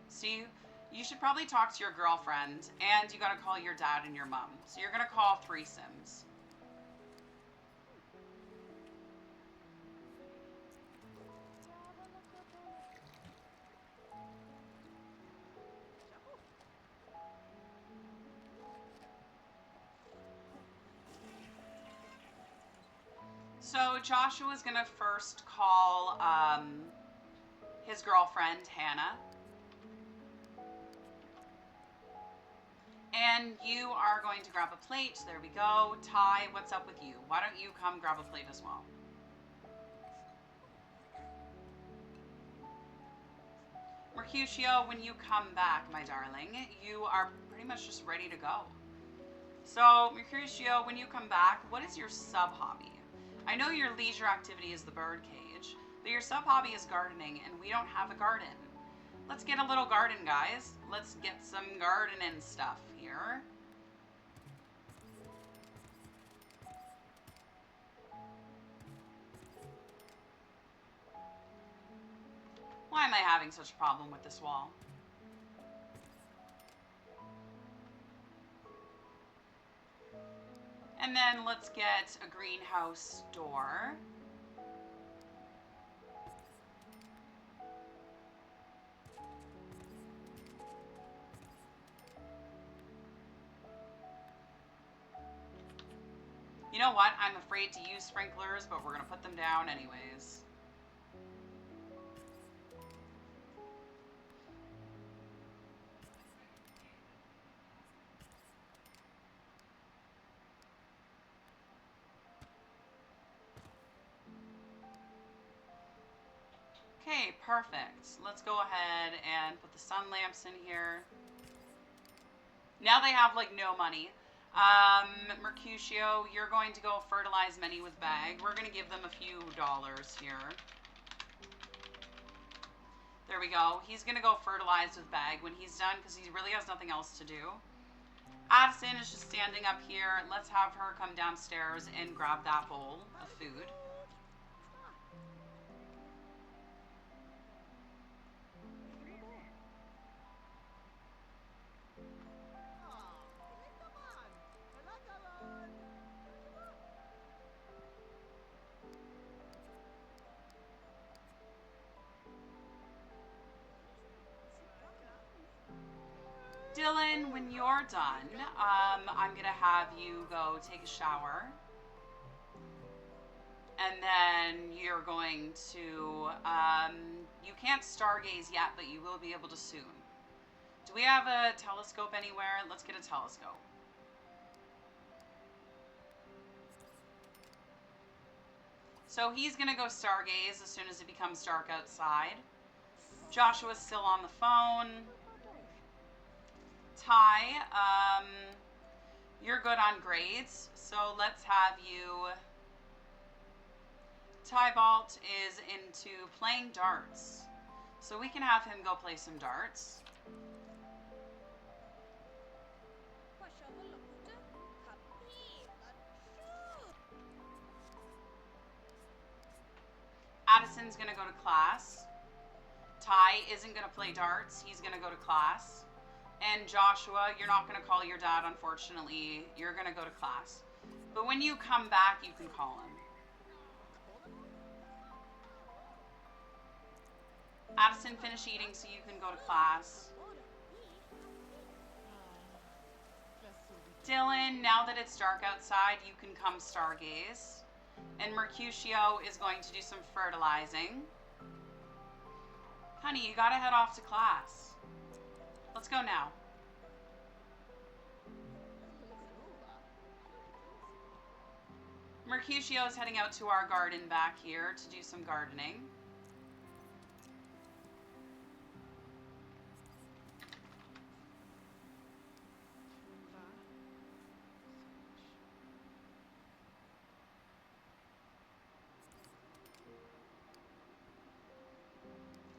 So you should probably talk to your girlfriend, and you got to call your dad and your mom. So you're going to call 3 Sims. So Joshua's gonna first call his girlfriend, Hannah. And you are going to grab a plate. There we go. Ty, what's up with you? Why don't you come grab a plate as well? Mercutio, when you come back, my darling, you are pretty much just ready to go. So, Mercutio, when you come back, what is your sub-hobby? I know your leisure activity is the bird cage, but your sub-hobby is gardening, and we don't have a garden. Let's get a little garden, guys. Let's get some gardening stuff here. Why am I having such a problem with this wall? And then let's get a greenhouse door. You know what? I'm afraid to use sprinklers, but we're going to put them down anyways. Okay, perfect. Let's go ahead and put the sun lamps in here. Now they have, like, no money. Mercutio, you're going to go fertilize many with bag. We're going to give them a few dollars here. There we go. He's going to go fertilize with bag when he's done because he really has nothing else to do. Addison is just standing up here. Let's have her come downstairs and grab that bowl of food. Dylan, when you're done, I'm going to have you go take a shower. And then you're going to, you can't stargaze yet, but you will be able to soon. Do we have a telescope anywhere? Let's get a telescope. So he's going to go stargaze as soon as it becomes dark outside. Joshua's still on the phone. Ty, you're good on grades, so let's have you... Tybalt is into playing darts, so we can have him go play some darts. Addison's going to go to class. Ty isn't going to play darts. He's going to go to class. And Joshua, you're not going to call your dad, unfortunately. You're going to go to class. But when you come back, you can call him. Addison, finish eating so you can go to class. Dylan, now that it's dark outside, you can come stargaze. And Mercutio is going to do some fertilizing. Honey, you gotta head off to class. Let's go now. Mercutio is heading out to our garden back here to do some gardening.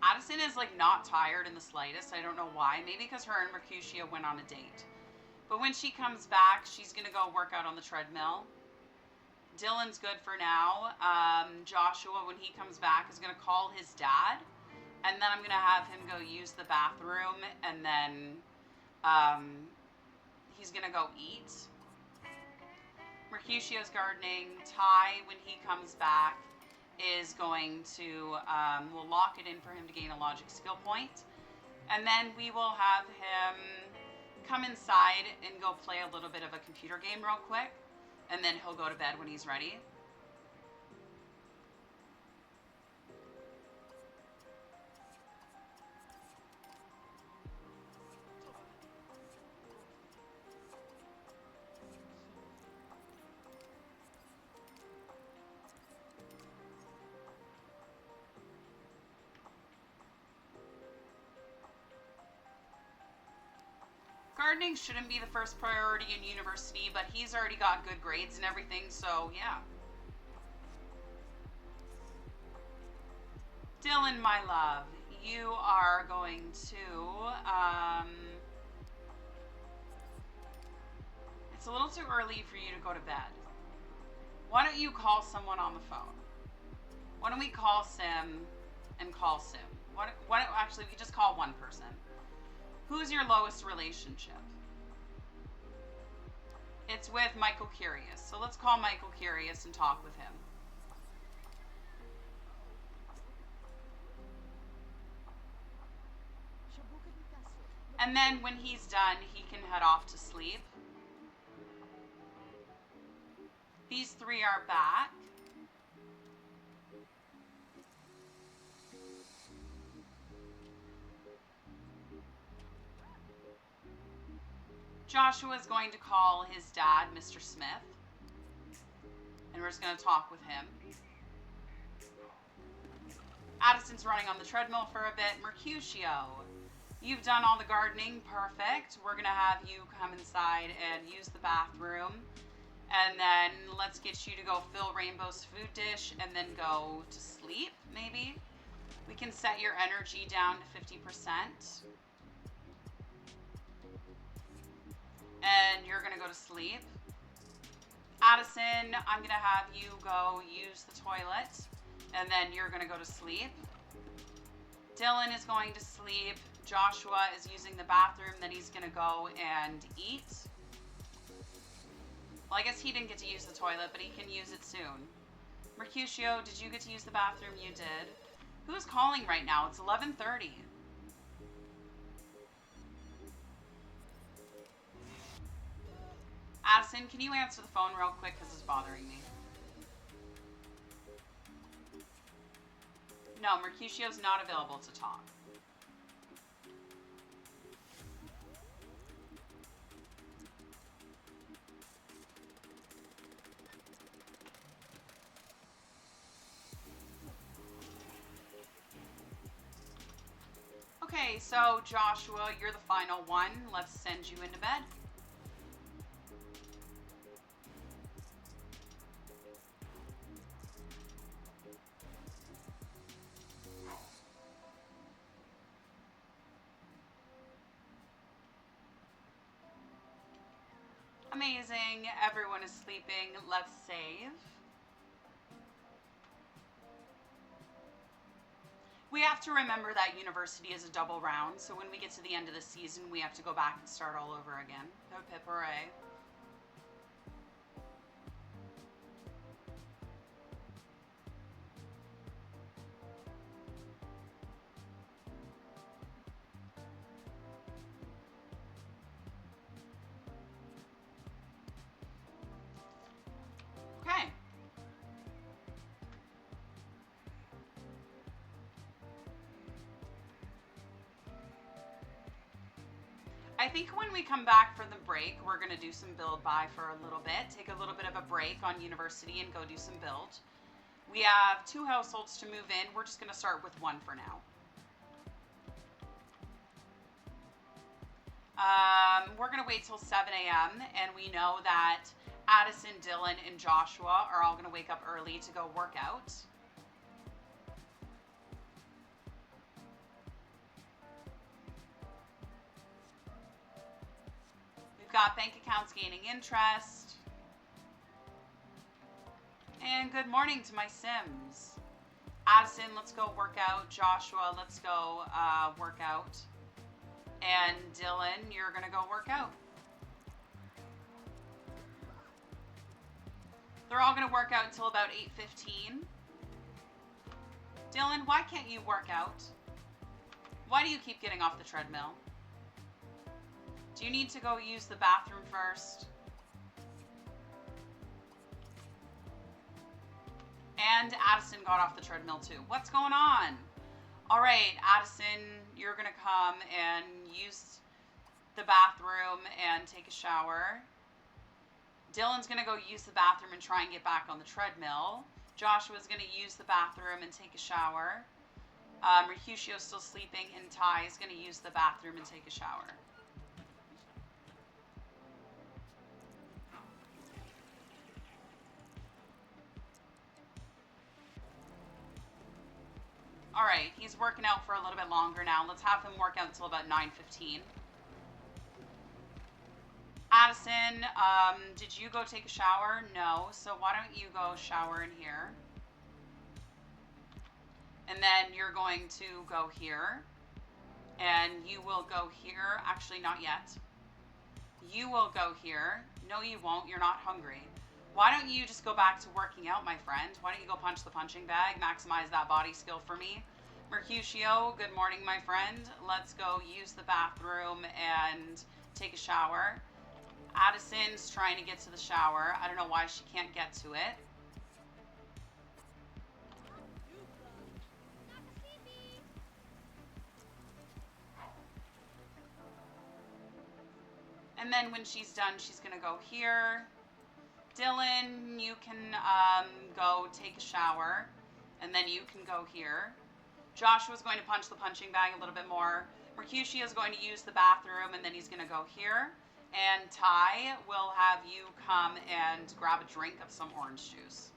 Addison is, like, not tired in the slightest. I don't know why. Maybe because her and Mercutio went on a date. But when she comes back, she's going to go work out on the treadmill. Dylan's good for now. Joshua, when he comes back, is going to call his dad. And then I'm going to have him go use the bathroom. And then he's going to go eat. Mercutio's gardening. Ty, when he comes back, is going to, we'll lock it in for him to gain a logic skill point. And then we will have him come inside and go play a little bit of a computer game real quick. And then he'll go to bed when he's ready. Gardening shouldn't be the first priority in university, but he's already got good grades and everything, so yeah. Dylan, my love, you are going to, it's a little too early for you to go to bed. Why don't you call someone on the phone? Why don't we call Sim and call Sim? Actually, we just call one person. Who's your lowest relationship? It's with Michael Curious. So let's call Michael Curious and talk with him. And then when he's done, he can head off to sleep. These three are back. Joshua is going to call his dad, Mr. Smith, and we're just going to talk with him. Addison's running on the treadmill for a bit. Mercutio, you've done all the gardening. Perfect. We're going to have you come inside and use the bathroom. And then let's get you to go fill Rainbow's food dish and then go to sleep, maybe. We can set your energy down to 50%. And you're going to go to sleep. Addison, I'm going to have you go use the toilet. And then you're going to go to sleep. Dylan is going to sleep. Joshua is using the bathroom. Then he's going to go and eat. Well, I guess he didn't get to use the toilet, but he can use it soon. Mercutio, did you get to use the bathroom? You did. Who's calling right now? It's 11:30. Addison, can you answer the phone real quick because it's bothering me? No, Mercutio's not available to talk. Okay, so Joshua, you're the final one. Let's send you into bed. Amazing. Everyone is sleeping. Let's save. We have to remember that university is a double round, so when we get to the end of the season, we have to go back and start all over again. Hip hip hooray. Okay. I think when we come back from the break, we're going to do some build buy for a little bit. Take a little bit of a break on university and go do some build. We have 2 households to move in. We're just going to start with 1 for now. We're going to wait till 7 a.m. and we know that Addison, Dylan, and Joshua are all going to wake up early to go work out. We've got bank accounts gaining interest. And good morning to my Sims. Addison, let's go work out. Joshua, let's go work out. And Dylan, you're going to go work out. They're all going to work out until about 8:15. Dylan, why can't you work out? Why do you keep getting off the treadmill? Do you need to go use the bathroom first? And Addison got off the treadmill too. What's going on? All right, Addison, you're going to come and use the bathroom and take a shower. Dylan's going to go use the bathroom and try and get back on the treadmill. Joshua's going to use the bathroom and take a shower. Mercutio's still sleeping, and Ty is going to use the bathroom and take a shower. All right, he's working out for a little bit longer now. Let's have him work out until about 9:15. Addison, did you go take a shower? No, so why don't you go shower in here? And then you're going to go here. And you will go here. Actually, not yet. You will go here. No, you won't. You're not hungry. Why don't you just go back to working out, my friend? Why don't you go punch the punching bag? Maximize that body skill for me. Mercutio, good morning, my friend. Let's go use the bathroom and take a shower. Addison's trying to get to the shower. I don't know why she can't get to it. And then when she's done, she's going to go here. Dylan, you can go take a shower, and then you can go here. Joshua's going to punch the punching bag a little bit more. Mercutio is going to use the bathroom, and then he's going to go here. And Ty will have you come and grab a drink of some orange juice.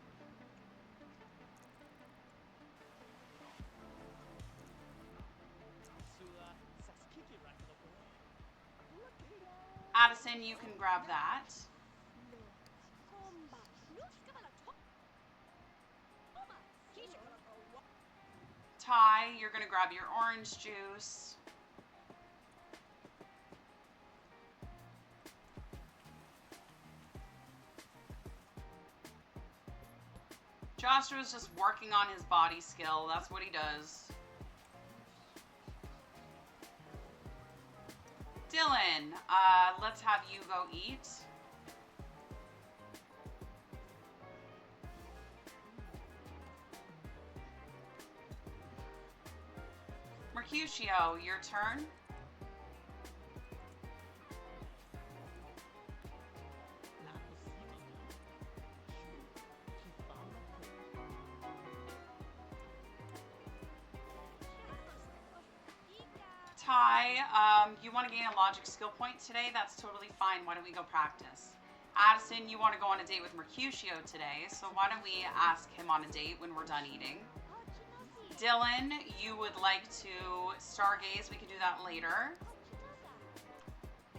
Addison, you can grab that. Ty, you're going to grab your orange juice. Joshua's just working on his body skill. That's what he does. Dylan, let's have you go eat. Mercutio, your turn. Ty, you want to gain a logic skill point today? That's totally fine. Why don't we go practice? Addison, you want to go on a date with Mercutio today, so why don't we ask him on a date when we're done eating? Dylan, you would like to stargaze. We can do that later.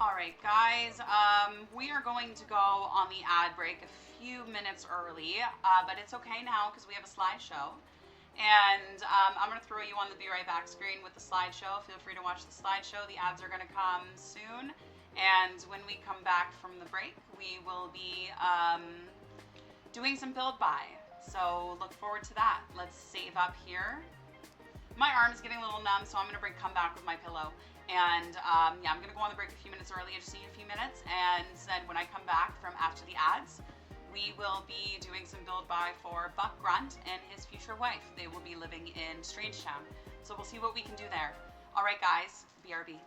All right, guys, we are going to go on the ad break a few minutes early, but it's okay now because we have a slideshow. And I'm going to throw you on the Be Right Back screen with the slideshow. Feel free to watch the slideshow. The ads are going to come soon. And when we come back from the break, we will be doing some build buy. So look forward to that. Let's save up here. My arm is getting a little numb, so I'm going to come back with my pillow. And yeah, I'm going to go on the break a few minutes early. I just need a few minutes. And then when I come back from after the ads, we will be doing some build buy for Buck Grunt and his future wife. They will be living in Strangetown. So we'll see what we can do there. All right, guys, BRB.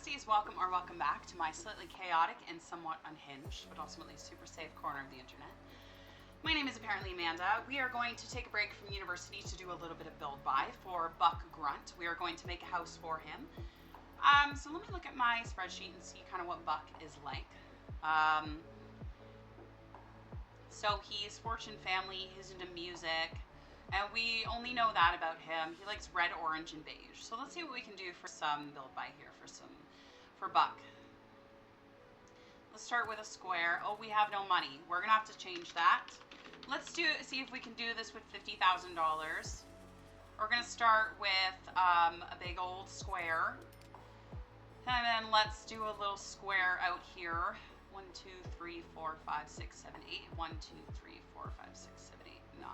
besties, welcome or welcome back to my slightly chaotic and somewhat unhinged, but ultimately super safe corner of the internet. My name is apparently Amanda. We are going to take a break from university to do a little bit of build buy for Buck Grunt. We are going to make a house for him. So let me look at my spreadsheet and see kind of what Buck is like. So he's fortune family, he's into music, and we only know that about him. He likes red, orange, and beige. So let's see what we can do for some build buy here for Buck. Let's start with a square. Oh, we have no money. We're gonna have to change that. Let's see if we can do this with $50,000. We're gonna start with a big old square. And then let's do a little square out here. 1, 2, 3, 4, 5, 6, 7, 8. 1, 2, 3, 4, 5, 6, 7, 8, 9.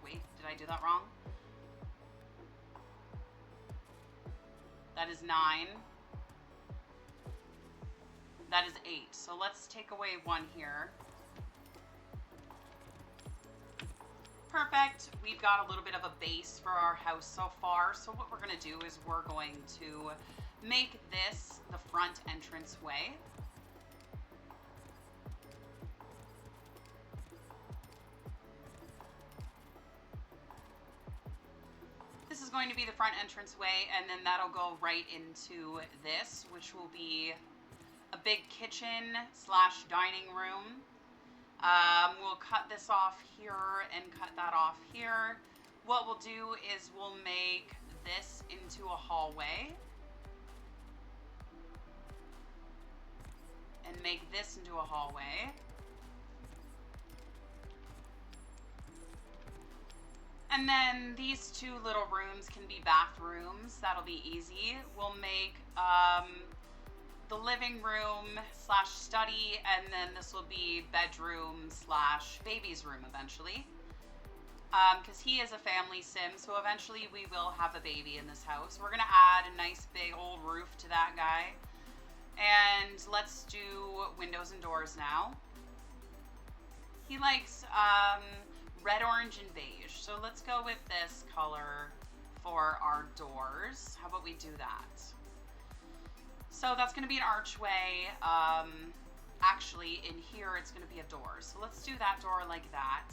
Wait, did I do that wrong? That is 9. That is 8. So let's take away 1 here. Perfect. We've got a little bit of a base for our house so far. So what we're going to do is we're going to make this the front entrance way. This is going to be the front entrance way, and then that'll go right into this, which will be a big kitchen / dining room. We'll cut this off here and cut that off here. What we'll do is we'll make this into a hallway. And make this into a hallway. And then these 2 little rooms can be bathrooms. That'll be easy. We'll make the living room / study, and then this will be bedroom / baby's room eventually. Because he is a family sim, so eventually we will have a baby in this house. We're gonna add a nice big old roof to that guy. And let's do windows and doors now. He likes red, orange, and beige. So let's go with this color for our doors. How about we do that? So that's going to be an archway. Actually, in here, it's going to be a door. So let's do that door like that.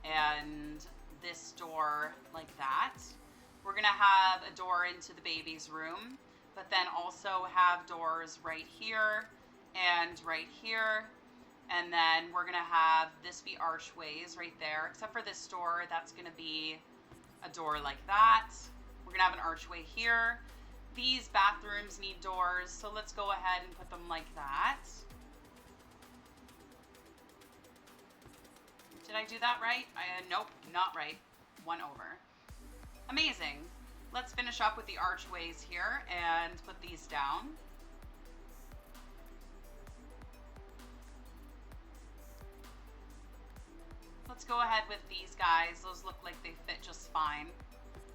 And this door like that. We're going to have a door into the baby's room, but then also have doors right here and right here. And then we're going to have this be archways right there, except for this door. That's going to be a door like that. We're going to have an archway here. These bathrooms need doors, so let's go ahead and put them like that. Did I do that right? Nope, not right. 1 over. Amazing. Let's finish up with the archways here and put these down. Let's go ahead with these guys. Those look like they fit just fine.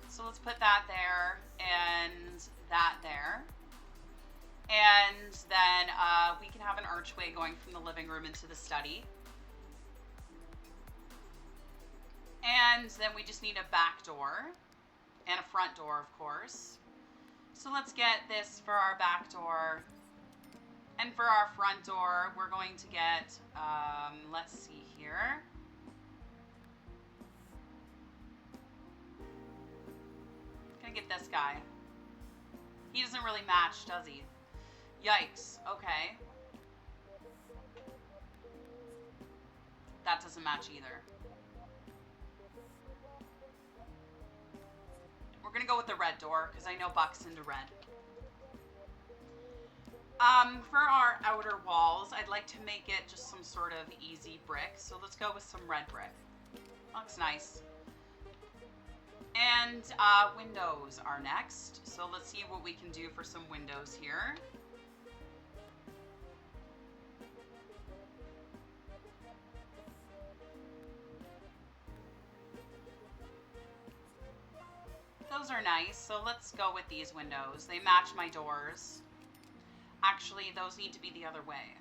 So let's put that there and that there. And then we can have an archway going from the living room into the study. And then we just need a back door and a front door, of course. So let's get this for our back door. And for our front door, we're going to get, let's see here. Gonna get this guy. He doesn't really match, does he? Yikes. Okay. That doesn't match either. We're gonna go with the red door because I know Buck's into red. For our outer walls, I'd like to make it just some sort of easy brick. So let's go with some red brick. Looks nice. And windows are next. So let's see what we can do for some windows here. Those are nice. So let's go with these windows. They match my doors. Actually, those need to be the other way.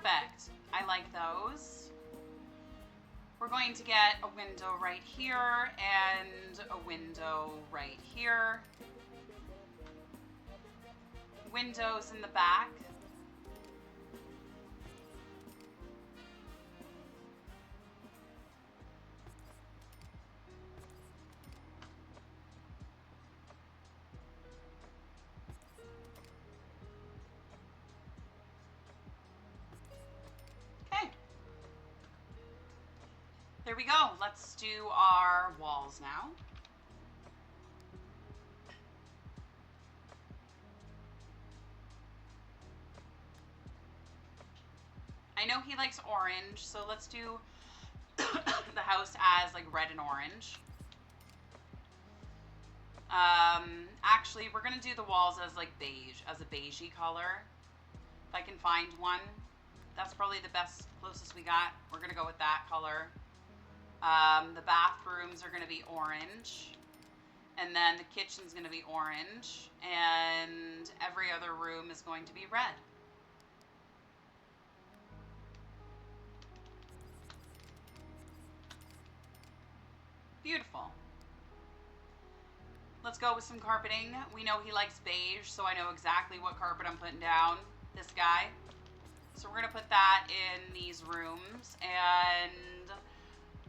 Perfect. I like those. We're going to get a window right here and a window right here. Windows in the back. Okay. There we go. Let's do our walls now. I know he likes orange, so let's do the house as like red and orange. Actually, we're gonna do the walls as like beige, as a beigey color. If I can find one. That's probably the best, closest we got. We're gonna go with that color. The bathrooms are gonna be orange. And then the kitchen's gonna be orange. And every other room is going to be red. Beautiful. Let's go with some carpeting. We know he likes beige, so I know exactly what carpet I'm putting down. This guy. So we're gonna put that in these rooms, and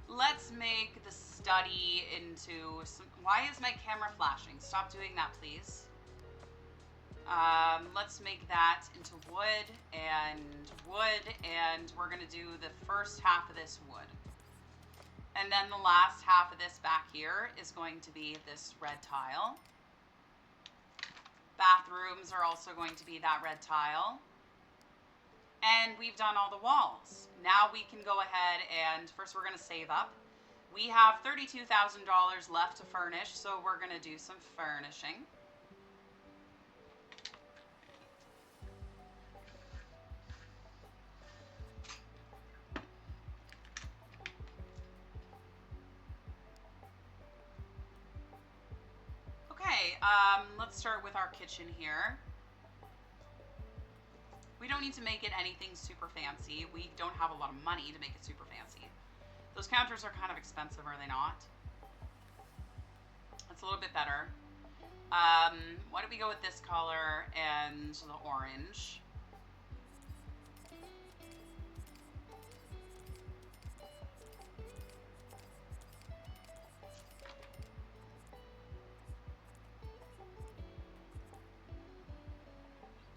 let's make the study into some, why is my camera flashing? Stop doing that, please. Let's make that into wood, and we're gonna do the first half of this wood. And then the last half of this back here is going to be this red tile. Bathrooms are also going to be that red tile. And we've done all the walls. Now we can go ahead and first we're going to save up. We have $32,000 left to furnish, so we're going to do some furnishing. Okay, let's start with our kitchen here. We don't need to make it anything super fancy. We don't have a lot of money to make it super fancy. Those counters are kind of expensive, are they not? That's a little bit better. Why don't we go with this color and the orange?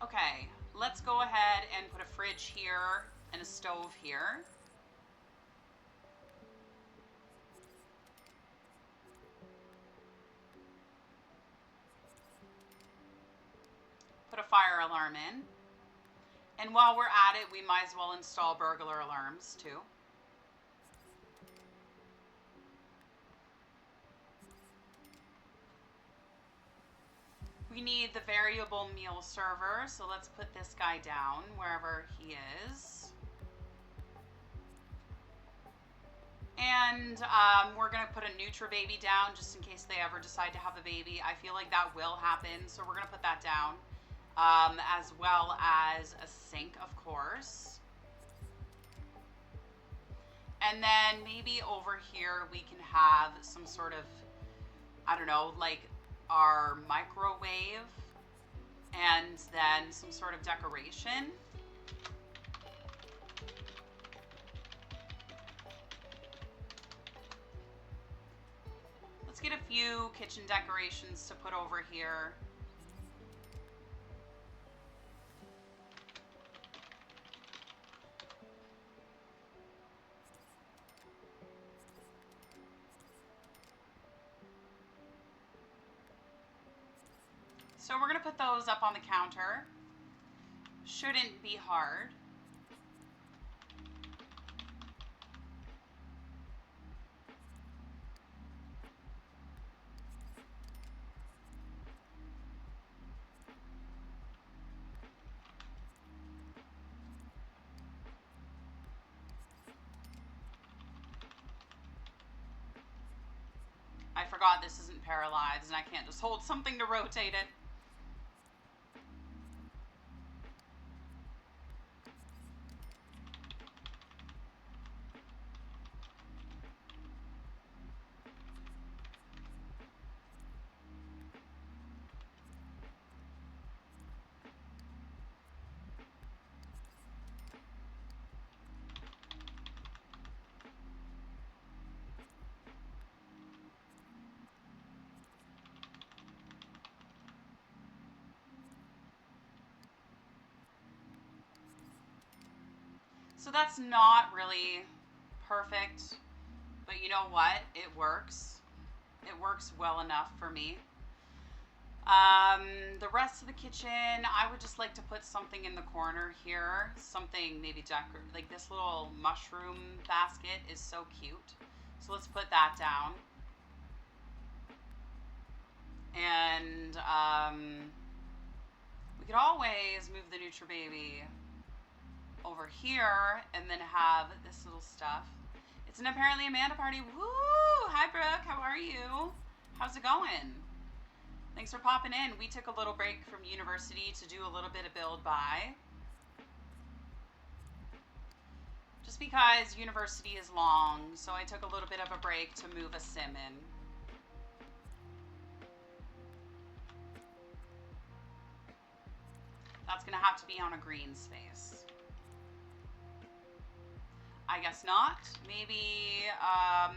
Okay, let's go ahead and put a fridge here and a stove here. Put a fire alarm in. And while we're at it, we might as well install burglar alarms too. We need the variable meal server, so let's put this guy down wherever he is. And we're going to put a Nutra-Baby down just in case they ever decide to have a baby. I feel like that will happen, so we're going to put that down. As well as a sink, of course. And then maybe over here we can have some sort of, I don't know, like our microwave and then some sort of decoration. Let's get a few kitchen decorations to put over here. So we're going to put those up on the counter. Shouldn't be hard. I forgot this isn't paralyzed and I can't just hold something to rotate it. So that's not really perfect, but you know what? It works. It works well enough for me. The rest of the kitchen, I would just like to put something in the corner here. Something maybe like this little mushroom basket is so cute. So let's put that down. And we could always move the NutriBaby over here and then have this little stuff. It's an Apparently Amanda party. Woo! Hi, Brooke. How are you? How's it going? Thanks for popping in. We took a little break from university to do a little bit of build by. Just because university is long, so I took a little bit of a break to move a sim in. That's gonna have to be on a green space. I guess not. Maybe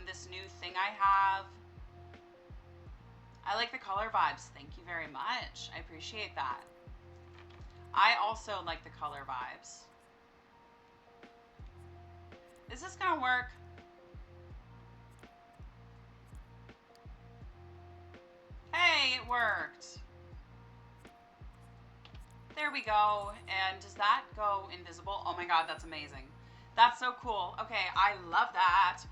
this new thing I have. I like the color vibes. Thank you very much. I appreciate that. I also like the color vibes. Is this gonna work? Hey, it worked. There we go. And does that go invisible? Oh my God, that's amazing. That's so cool. Okay, I love that.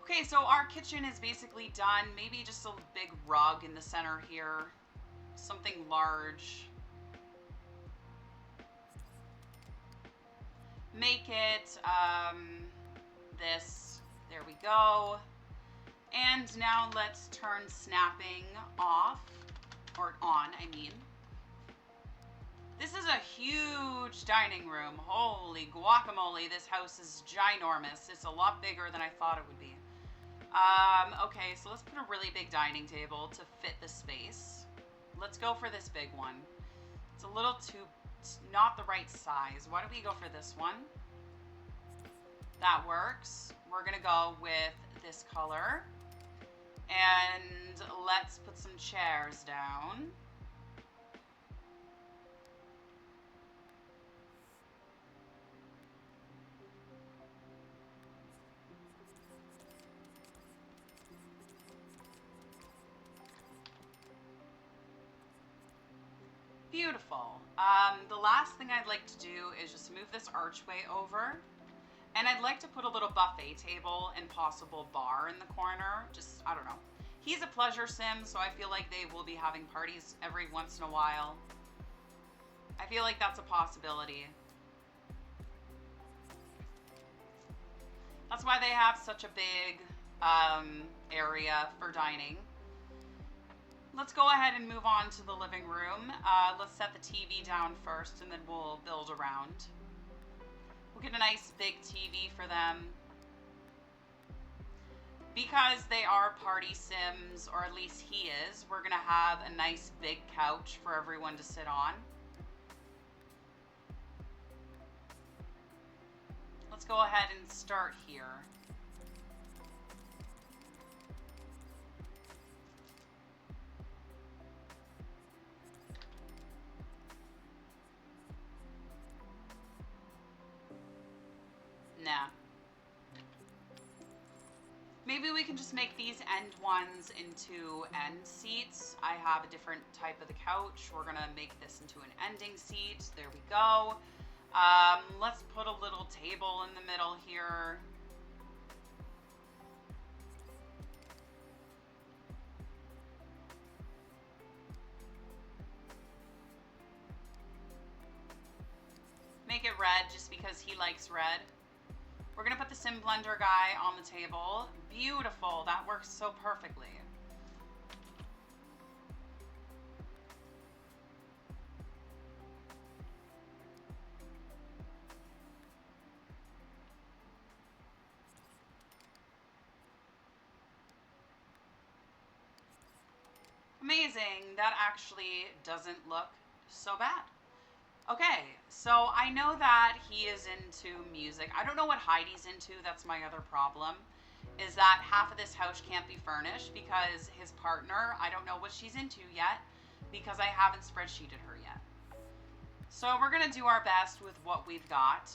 Okay, so our kitchen is basically done. Maybe just a big rug in the center here. Something large. Make it this. There we go. And now let's turn snapping off. Or on, I mean. This is a huge dining room. Holy guacamole, this house is ginormous. It's a lot bigger than I thought it would be. Okay, so let's put a really big dining table to fit the space. Let's go for this big one. It's a little too, it's not the right size. Why don't we go for this one? That works. We're gonna go with this color. And let's put some chairs down. Beautiful. The last thing I'd like to do is just move this archway over. And I'd like to put a little buffet table and possible bar in the corner. Just, I don't know. He's a pleasure sim, so I feel like they will be having parties every once in a while. I feel like that's a possibility. That's why they have such a big area for dining. Let's go ahead and move on to the living room. Let's set the TV down first and then we'll build around. We'll get a nice big TV for them. Because they are party sims, or at least he is, we're gonna have a nice big couch for everyone to sit on. Let's go ahead and start here. Nah. Maybe we can just make these end ones into end seats. I have a different type of the couch. We're gonna make this into an ending seat. There we go. Let's put a little table in the middle here. Make it red just because he likes red. We're gonna put the sim blender guy on the table. Beautiful, that works so perfectly. Amazing, that actually doesn't look so bad. Okay, so I know that he is into music. I don't know what Heidi's into. That's my other problem, is that half of this house can't be furnished because his partner, I don't know what she's into yet because I haven't spreadsheeted her yet. So we're going to do our best with what we've got.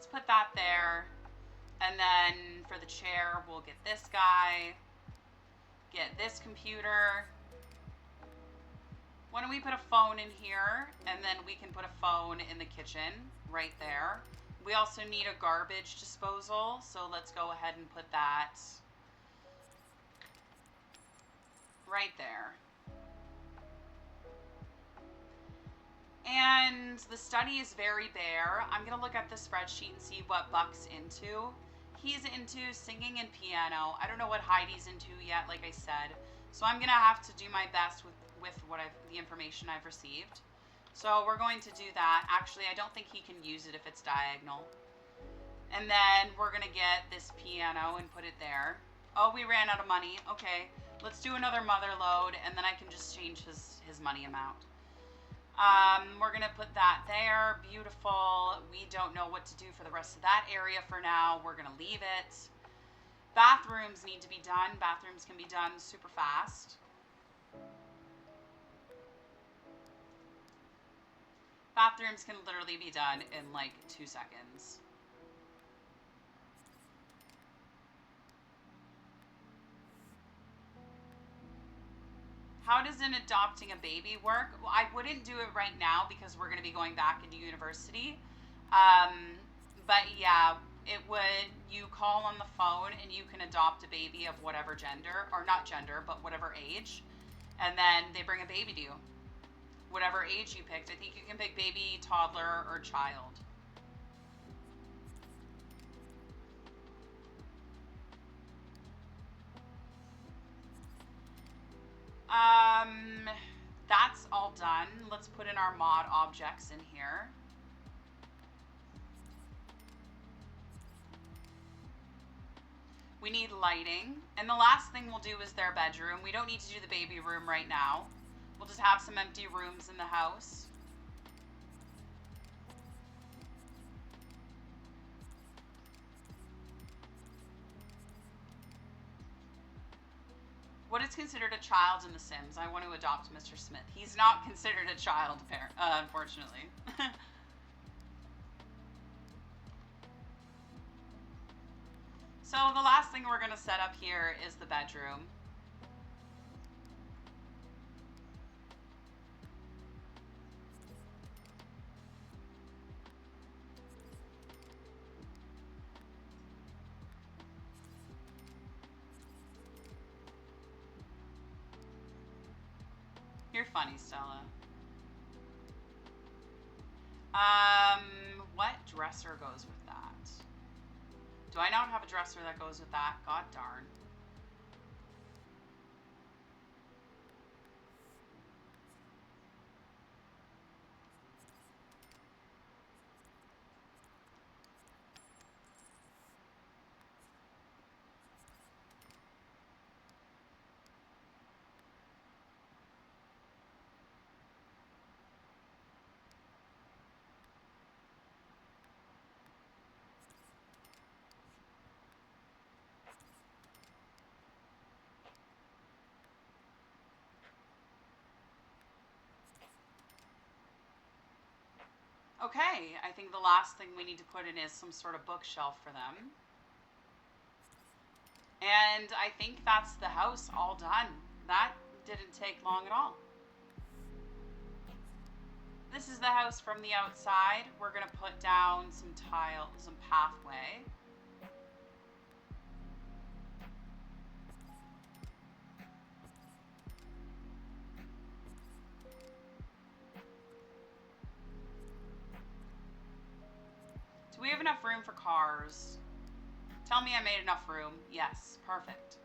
Let's put that there. And then for the chair, we'll get this guy. Get this computer. Why don't we put a phone in here, and then we can put a phone in the kitchen right there. We also need a garbage disposal, so let's go ahead and put that right there. And the study is very bare. I'm going to look at the spreadsheet and see what Buck's into. He's into singing and piano. I don't know what Heidi's into yet, like I said. So I'm going to have to do my best with the information I've received. So we're going to do that. Actually, I don't think he can use it if it's diagonal. And then we're going to get this piano and put it there. Oh, we ran out of money. Okay, let's do another mother load, and then I can just change his money amount. We're going to put that there. Beautiful. We don't know what to do for the rest of that area for now. We're going to leave it. Bathrooms need to be done. Bathrooms can be done super fast. Bathrooms can literally be done in like 2 seconds. How does adopting a baby work? Well, I wouldn't do it right now because we're going to be going back into university. But yeah, it would, you call on the phone and you can adopt a baby of whatever gender, or not gender, but whatever age. And then they bring a baby to you. Whatever age you picked. I think you can pick baby, toddler, or child. That's all done. Let's put in our mod objects in here. We need lighting. And the last thing we'll do is their bedroom. We don't need to do the baby room right now. We'll just have some empty rooms in the house. What is considered a child in The Sims? I want to adopt Mr. Smith. He's not considered a child, unfortunately. So the last thing we're going to set up here is the bedroom. You're funny, Stella. What dresser goes with that? Do I not have a dresser that goes with that? God darn. Okay, I think the last thing we need to put in is some sort of bookshelf for them. And I think that's the house all done. That didn't take long at all. This is the house from the outside. We're going to put down some tile, some pathway. Do we have enough room for cars? Tell me I made enough room. Yes, perfect.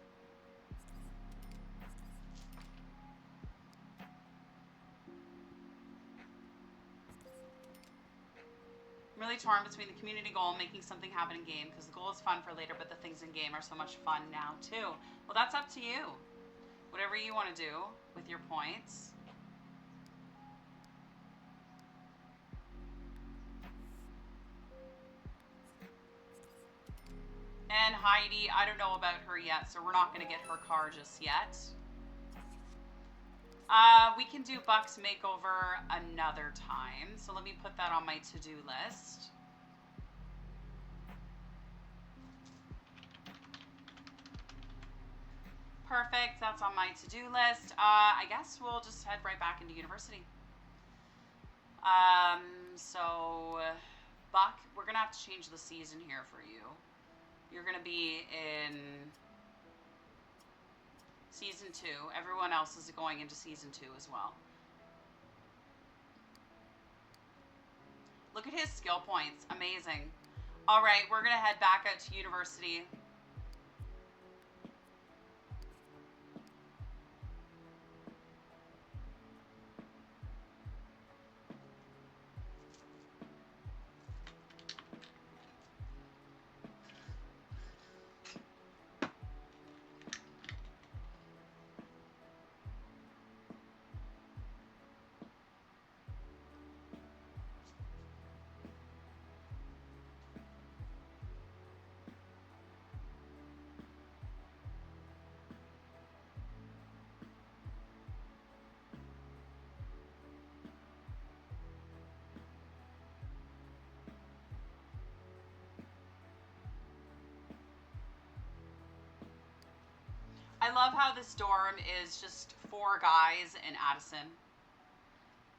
I'm really torn between the community goal and making something happen in game, because the goal is fun for later, but the things in game are so much fun now too. Well, that's up to you. Whatever you want to do with your points. And Heidi, I don't know about her yet, so we're not going to get her car just yet. We can do Buck's makeover another time. So let me put that on my to-do list. Perfect. That's on my to-do list. I guess we'll just head right back into university. So, Buck, we're going to have to change the season here for you. You're going to be in season 2. Everyone else is going into season 2 as well. Look at his skill points. Amazing. All right, we're going to head back out to university. I love how this dorm is just 4 guys and Addison.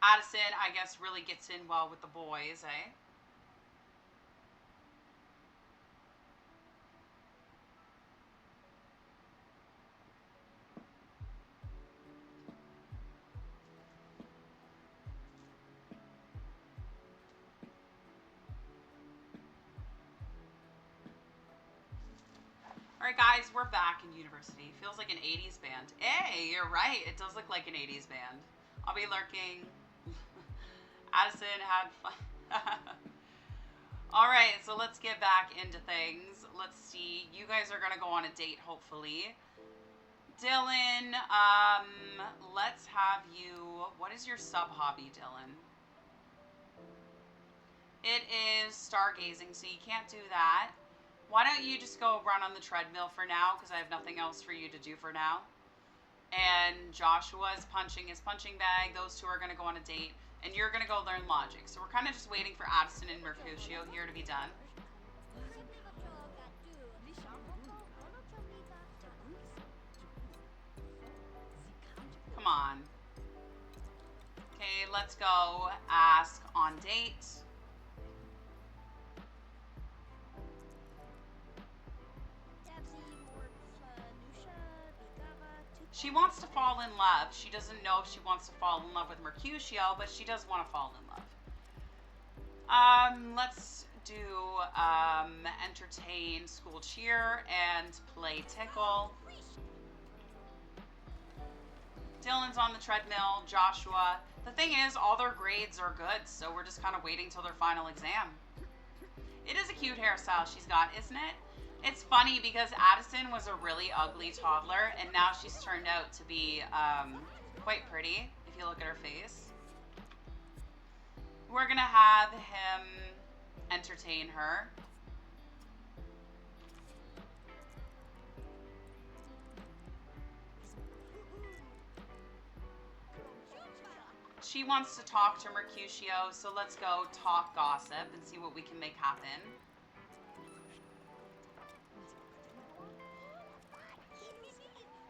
Addison, I guess, really gets in well with the boys, eh? All right, guys, we're back in university. Feels like an 80s band. Hey, you're right. It does look like an 80s band. I'll be lurking. Addison had fun. All right, so let's get back into things. Let's see. You guys are going to go on a date, hopefully. Dylan, let's have you... What is your sub-hobby, Dylan? It is stargazing, so you can't do that. Why don't you just go run on the treadmill for now, because I have nothing else for you to do for now. And Joshua is punching his punching bag. Those two are going to go on a date. And you're going to go learn logic. So we're kind of just waiting for Addison and Mercutio here to be done. Come on. Okay, let's go ask on date. She wants to fall in love. She doesn't know if she wants to fall in love with Mercutio, but she does want to fall in love. Let's do entertain, school cheer, and play tickle. Dylan's on the treadmill, Joshua. The thing is, all their grades are good, so we're just kind of waiting till their final exam. It is a cute hairstyle she's got, isn't it? It's funny because Addison was a really ugly toddler, and now she's turned out to be quite pretty, if you look at her face. We're going to have him entertain her. She wants to talk to Mercutio, so let's go talk gossip and see what we can make happen.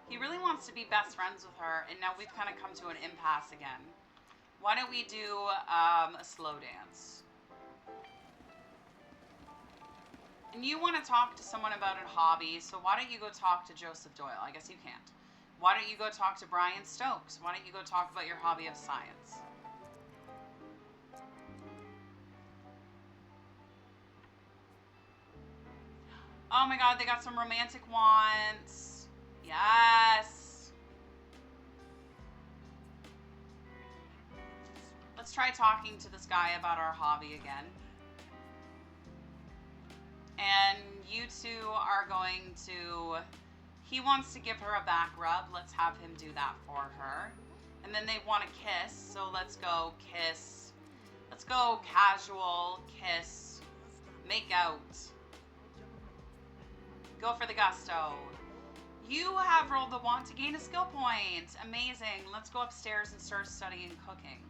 He really wants to be best friends with her, and now we've kind of come to an impasse again. Why don't we do a slow dance? And you want to talk to someone about a hobby, so why don't you go talk to Joseph Doyle? I guess you can't. Why don't you go talk to Brian Stokes? Why don't you go talk about your hobby of science? Oh my god, they got some romantic wants. Yes. Let's try talking to this guy about our hobby again. And you two are going to... He wants to give her a back rub. Let's have him do that for her. And then they want to kiss, so let's go kiss. Let's go casual, kiss, make out. Go for the gusto. You have rolled the want to gain a skill point. Amazing. Let's go upstairs and start studying cooking.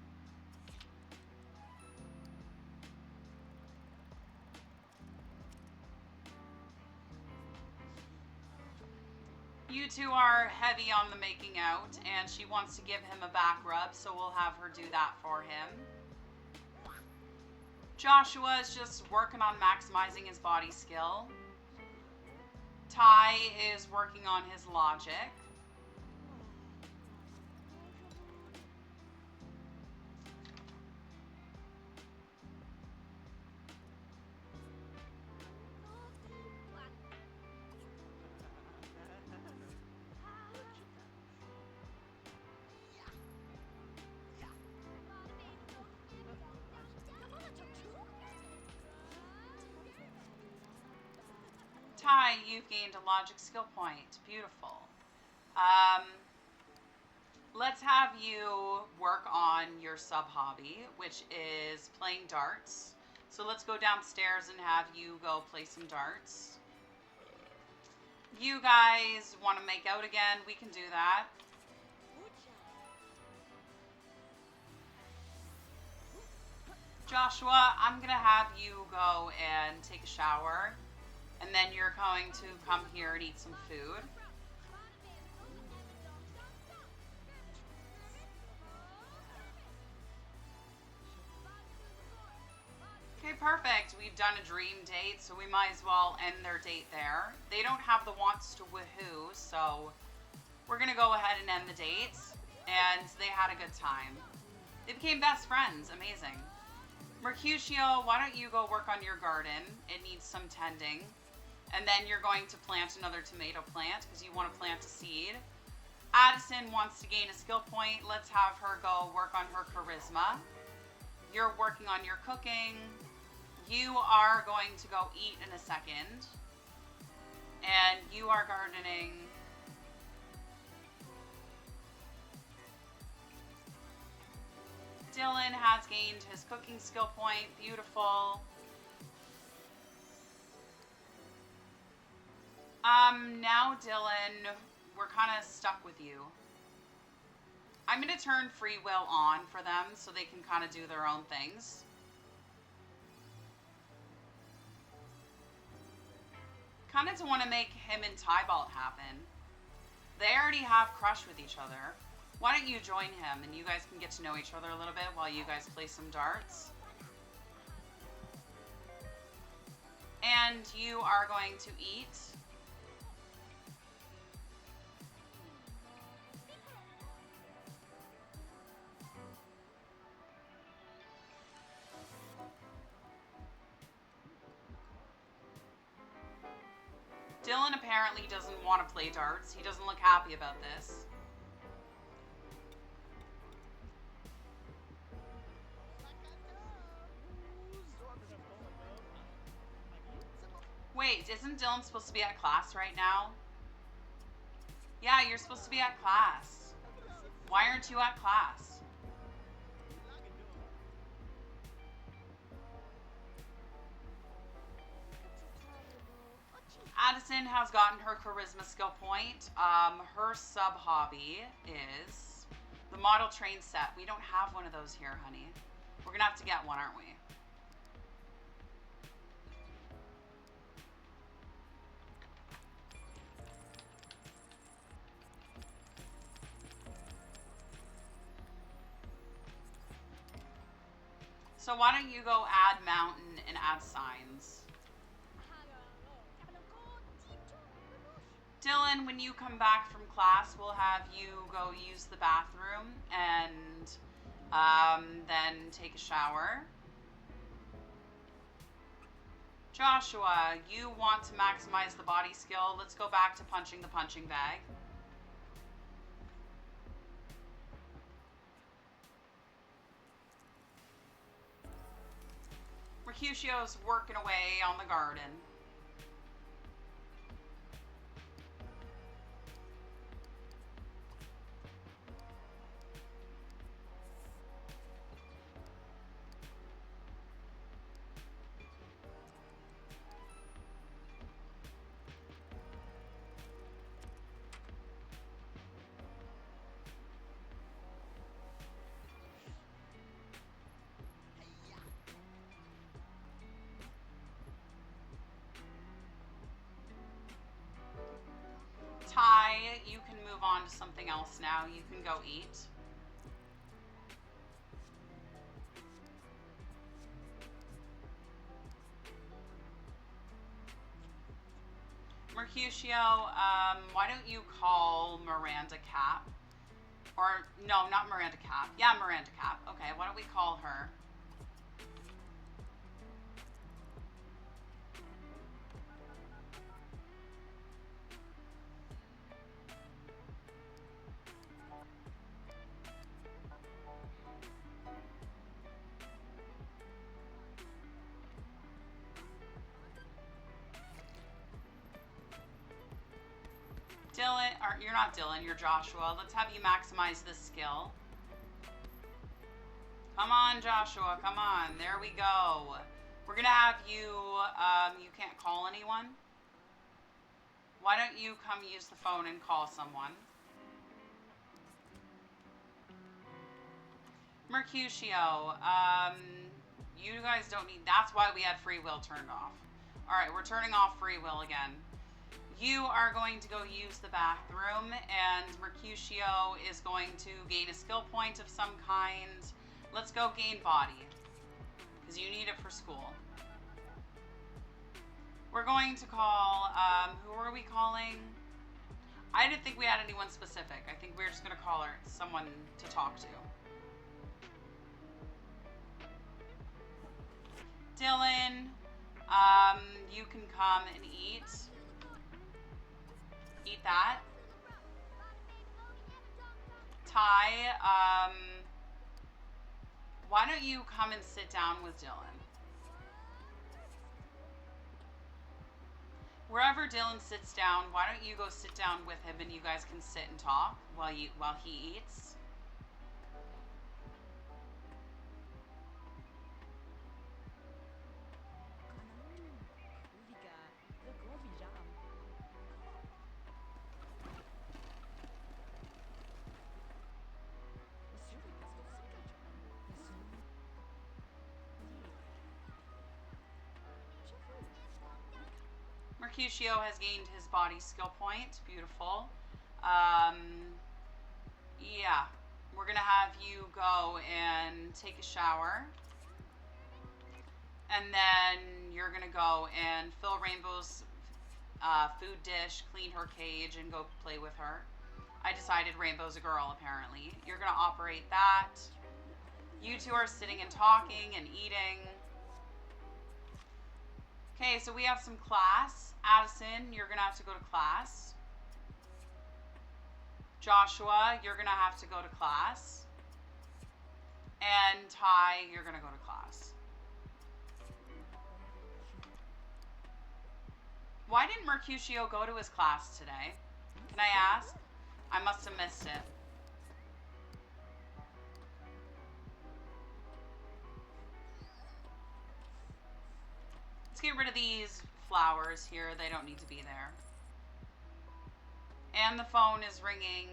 You two are heavy on the making out, and she wants to give him a back rub, so we'll have her do that for him. Joshua is just working on maximizing his body skill. Ty is working on his logic. Ty, you've gained a logic skill point. Beautiful. Let's have you work on your sub-hobby, which is playing darts. So let's go downstairs and have you go play some darts. You guys want to make out again? We can do that. Joshua, I'm going to have you go and take a shower. And then you're going to come here and eat some food. Okay, perfect. We've done a dream date, so we might as well end their date there. They don't have the wants to woohoo, so we're going to go ahead and end the date. And they had a good time. They became best friends. Amazing. Mercutio, why don't you go work on your garden? It needs some tending. And then you're going to plant another tomato plant because you want to plant a seed. Addison wants to gain a skill point. Let's have her go work on her charisma. You're working on your cooking. You are going to go eat in a second. And you are gardening. Dylan has gained his cooking skill point. Beautiful. Now, Dylan, we're kind of stuck with you. I'm going to turn free will on for them so they can kind of do their own things. Kind of want to make him and Tybalt happen. They already have crush with each other. Why don't you join him and you guys can get to know each other a little bit while you guys play some darts. And you are going to eat. Dylan apparently doesn't want to play darts. He doesn't look happy about this. Wait, isn't Dylan supposed to be at class right now? Yeah, you're supposed to be at class. Why aren't you at class? Addison has gotten her charisma skill point. Her sub-hobby is the model train set. We don't have one of those here, honey. We're going to have to get one, aren't we? So why don't you go add mountain and add signs? Dylan, when you come back from class, we'll have you go use the bathroom and then take a shower. Joshua, you want to maximize the body skill. Let's go back to punching the punching bag. Mercutio's working away on the garden. you can move on to something else now. You can go eat. Mercutio, why don't you call Miranda Cap? Or, no, not Miranda Cap. Yeah, Miranda Cap. Okay, why don't we call her? Dylan, or you're not Dylan, you're Joshua. Let's have you maximize this skill. Come on, Joshua, come on. There we go. We're gonna have you, you can't call anyone. Why don't you come use the phone and call someone? Mercutio, you guys don't need, that's why we had free will turned off. All right, we're turning off free will again. You are going to go use the bathroom, and Mercutio is going to gain a skill point of some kind. Let's go gain body, because you need it for school. We're going to call, who are we calling? I didn't think we had anyone specific. I think we're just going to call her someone to talk to. Dylan, you can come and eat. Eat that. Ty, why don't you come and sit down with Dylan? Wherever Dylan sits down, why don't you go sit down with him and you guys can sit and talk while he eats? Mercutio has gained his body skill point. Beautiful. Yeah, we're gonna have you go and take a shower, and then you're gonna go and fill Rainbow's food dish, clean her cage, and go play with her. I decided Rainbow's a girl, apparently. You're gonna operate that. You two are sitting and talking and eating. Okay, so we have some class. Addison, you're gonna have to go to class. Joshua, you're gonna have to go to class. And Ty, you're gonna go to class. Why didn't Mercutio go to his class today? Can I ask? I must have missed it. Let's get rid of these flowers here. They don't need to be there. And the phone is ringing.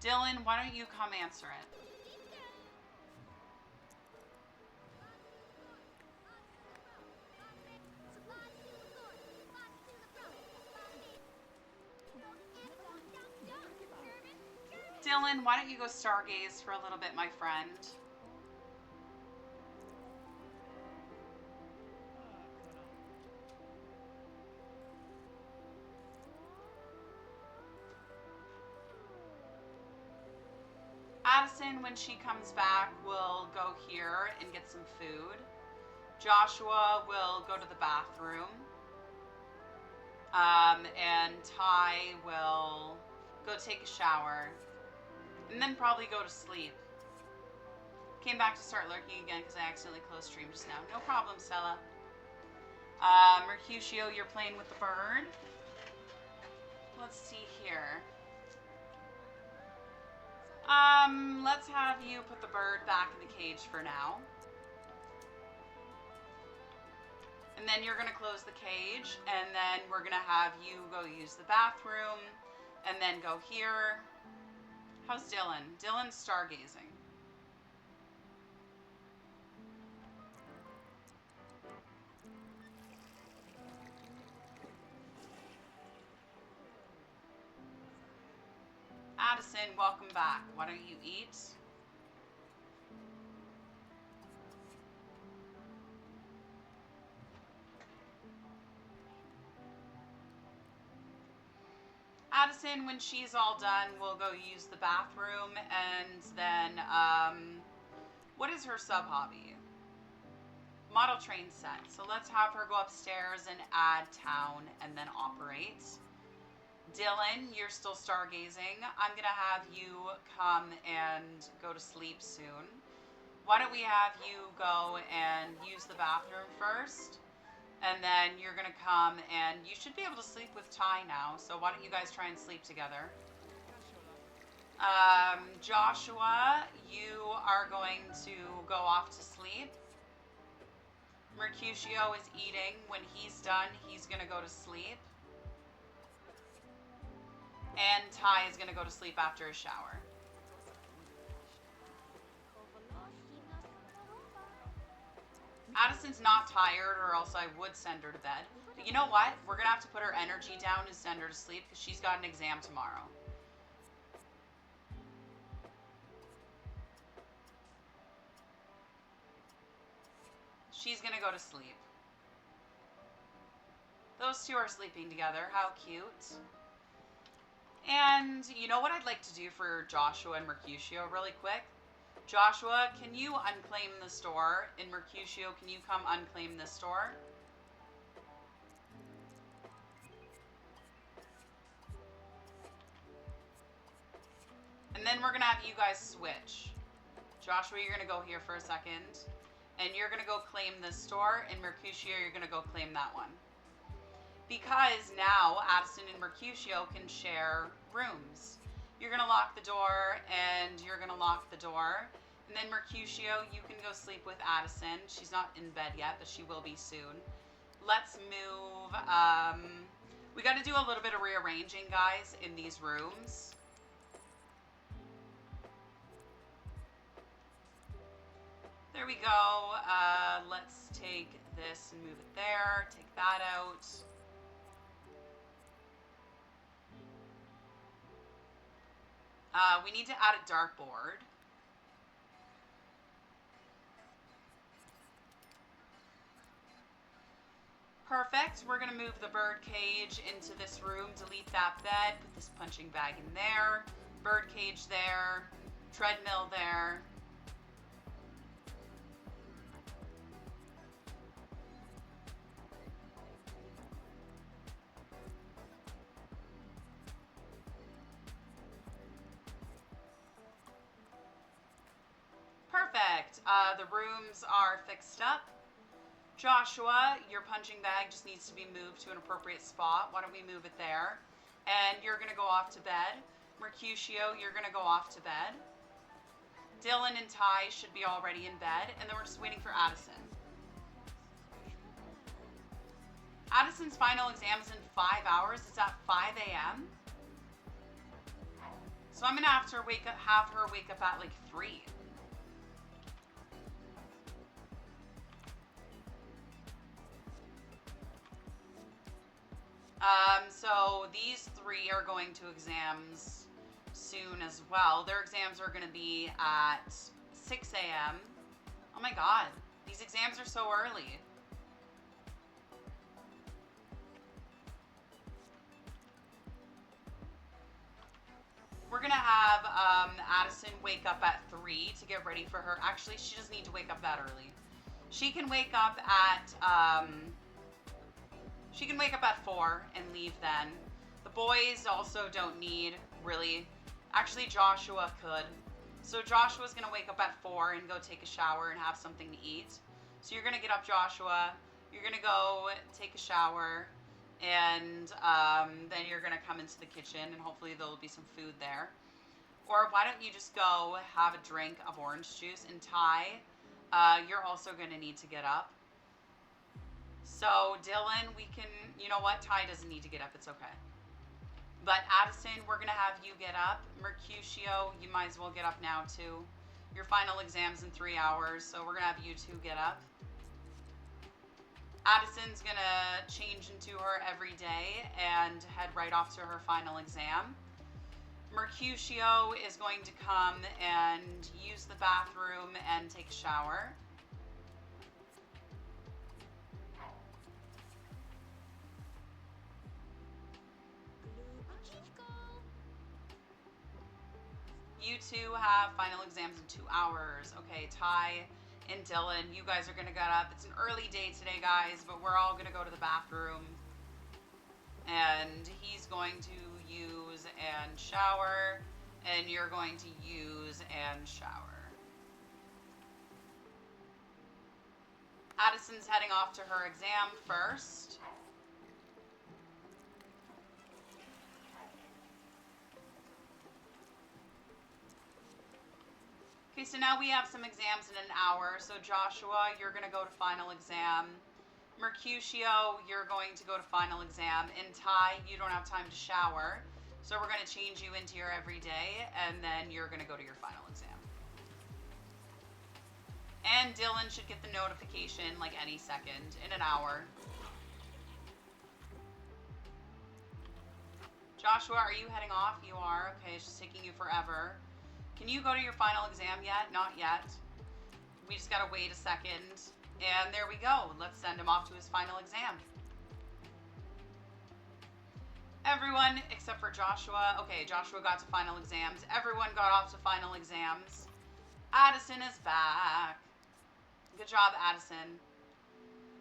Dylan, why don't you come answer it? Dylan, why don't you go stargaze for a little bit, my friend? Addison, when she comes back, will go here and get some food. Joshua will go to the bathroom. And Ty will go take a shower. And then probably go to sleep. Came back to start lurking again because I accidentally closed stream just now. No problem, Stella. Mercutio, you're playing with the bird. Let's see here. Let's have you put the bird back in the cage for now. And then you're gonna close the cage, and then we're gonna have you go use the bathroom, and then go here. How's Dylan? Dylan's stargazing. Addison, welcome back. Why don't you eat? Addison, when she's all done, we'll go use the bathroom, and then, what is her sub-hobby? Model train set. So let's have her go upstairs and add town, and then operate. Dylan, you're still stargazing. I'm going to have you come and go to sleep soon. Why don't we have you go and use the bathroom first? And then you're going to come and you should be able to sleep with Ty now. So why don't you guys try and sleep together? Joshua, you are going to go off to sleep. Mercutio is eating. When he's done, he's going to go to sleep. And Ty is going to go to sleep after a shower. Addison's not tired, or else I would send her to bed. But you know what? We're going to have to put her energy down and send her to sleep because she's got an exam tomorrow. She's going to go to sleep. Those two are sleeping together. How cute. And you know what I'd like to do for Joshua and Mercutio really quick? Joshua, can you unclaim the store? And Mercutio, can you come unclaim this store? And then we're going to have you guys switch. Joshua, you're going to go here for a second. And you're going to go claim this store. And Mercutio, you're going to go claim that one. Because now Addison and Mercutio can share rooms. You're going to lock the door, and you're going to lock the door. And then Mercutio, you can go sleep with Addison. She's not in bed yet, but she will be soon. Let's move. We got to do a little bit of rearranging, guys, in these rooms. There we go. Let's take this and move it there. Take that out. We need to add a dartboard. Perfect. We're going to move the bird cage into this room, delete that bed, put this punching bag in there, bird cage there, treadmill there. Perfect. The rooms are fixed up. Joshua, your punching bag just needs to be moved to an appropriate spot. Why don't we move it there? And you're going to go off to bed. Mercutio, you're going to go off to bed. Dylan and Ty should be already in bed. And then we're just waiting for Addison. Addison's final exam is in 5 hours. It's at 5 a.m. So I'm going to have her wake up at like 3. So these 3 are going to exams soon as well. Their exams are going to be at 6 a.m. Oh my god, these exams are so early. We're going to have Addison wake up at 3 to get ready for her. Actually, she doesn't need to wake up that early. She can wake up at... She can wake up at 4 and leave then. The boys also don't need, really. Actually, Joshua could. So Joshua's going to wake up at 4 and go take a shower and have something to eat. So you're going to get up, Joshua. You're going to go take a shower. And then you're going to come into the kitchen and hopefully there'll be some food there. Or why don't you just go have a drink of orange juice. And Ty, you're also going to need to get up. So, Dylan, we can, you know what? Ty doesn't need to get up. It's okay. But, Addison, we're going to have you get up. Mercutio, you might as well get up now, too. Your final exam's in 3 hours, so we're going to have you two get up. Addison's going to change into her every day and head right off to her final exam. Mercutio is going to come and use the bathroom and take a shower. You two have final exams in 2 hours. Okay, Ty and Dylan, you guys are going to get up. It's an early day today, guys, but we're all going to go to the bathroom. And he's going to use and shower, and you're going to use and shower. Addison's heading off to her exam first. Okay, so now we have some exams in an hour. So Joshua, you're going to go to final exam. Mercutio, you're going to go to final exam. And Ty, you don't have time to shower. So we're going to change you into your everyday, and then you're going to go to your final exam. And Dylan should get the notification like any second, in an hour. Joshua, are you heading off? You are. Okay, it's just taking you forever. Can you go to your final exam yet? Not yet. We just gotta wait a second. And there we go. Let's send him off to his final exam. Everyone except for Joshua. Okay, Joshua got to final exams. Everyone got off to final exams. Addison is back. Good job, Addison.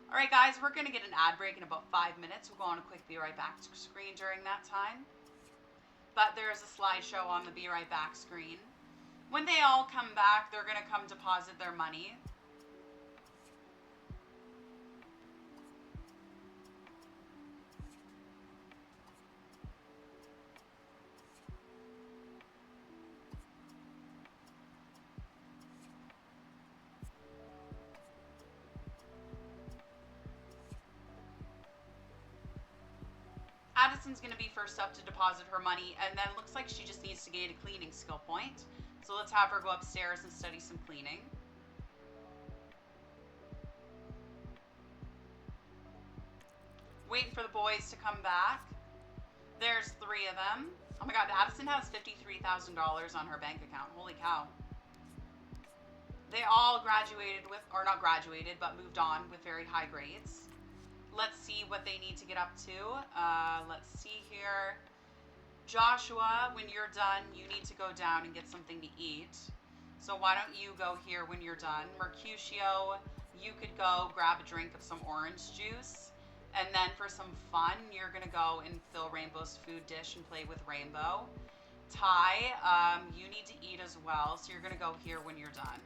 All right, guys, we're gonna get an ad break in about 5 minutes. We'll go on a quick Be Right Back screen during that time. But there's a slideshow on the Be Right Back screen. When they all come back, they're going to come deposit their money. Addison's going to be first up to deposit her money, and then looks like she just needs to gain a cleaning skill point. So let's have her go upstairs and study some cleaning. Waiting for the boys to come back. There's 3 of them. Oh my god, Addison has $53,000 on her bank account. Holy cow. They all graduated with, or not graduated, but moved on with very high grades. Let's see what they need to get up to. Let's see here. Joshua, when you're done, you need to go down and get something to eat. So why don't you go here when you're done? Mercutio, you could go grab a drink of some orange juice. And then for some fun, you're going to go and fill Rainbow's food dish and play with Rainbow. Ty, you need to eat as well. So you're going to go here when you're done.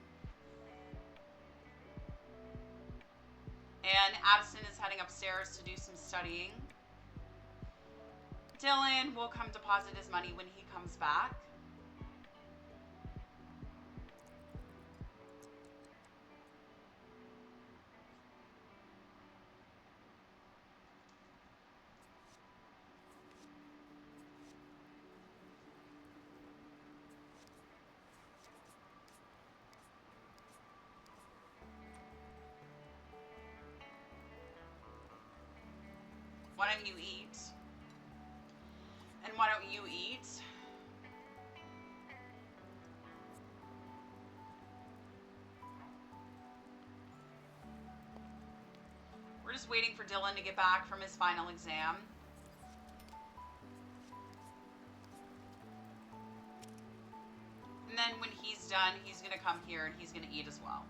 And Addison is heading upstairs to do some studying. Dylan will come deposit his money when he comes back. Why don't you eat? And why don't you eat? We're just waiting for Dylan to get back from his final exam. And then when he's done, he's going to come here and he's going to eat as well.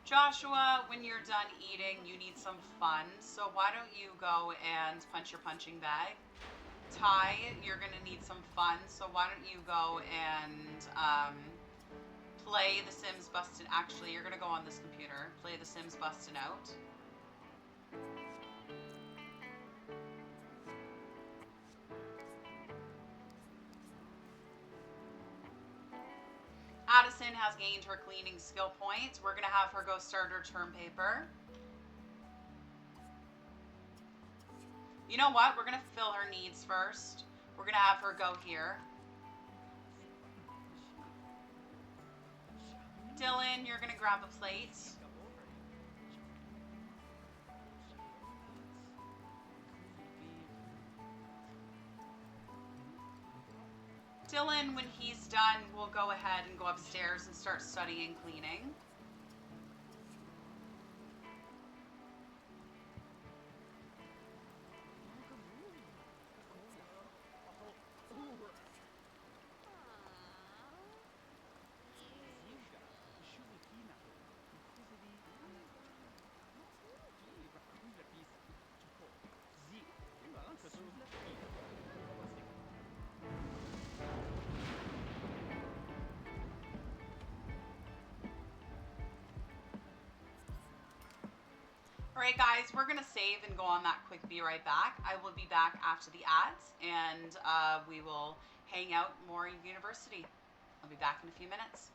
Joshua, when you're done eating, you need some fun. So why don't you go and punch your punching bag? Ty, you're going to need some fun. So why don't you go and play The Sims Busted. Actually, you're going to go on this computer. Play The Sims Busted Out. Addison has gained her cleaning skill points. We're going to have her go start her term paper. You know what? We're going to fill her needs first. We're going to have her go here. Dylan, you're going to grab a plate. done, we'll go ahead and go upstairs and start studying cleaning. All right, guys, we're going to save and go on that quick be right back. I will be back after the ads, and we will hang out more university. I'll be back in a few minutes.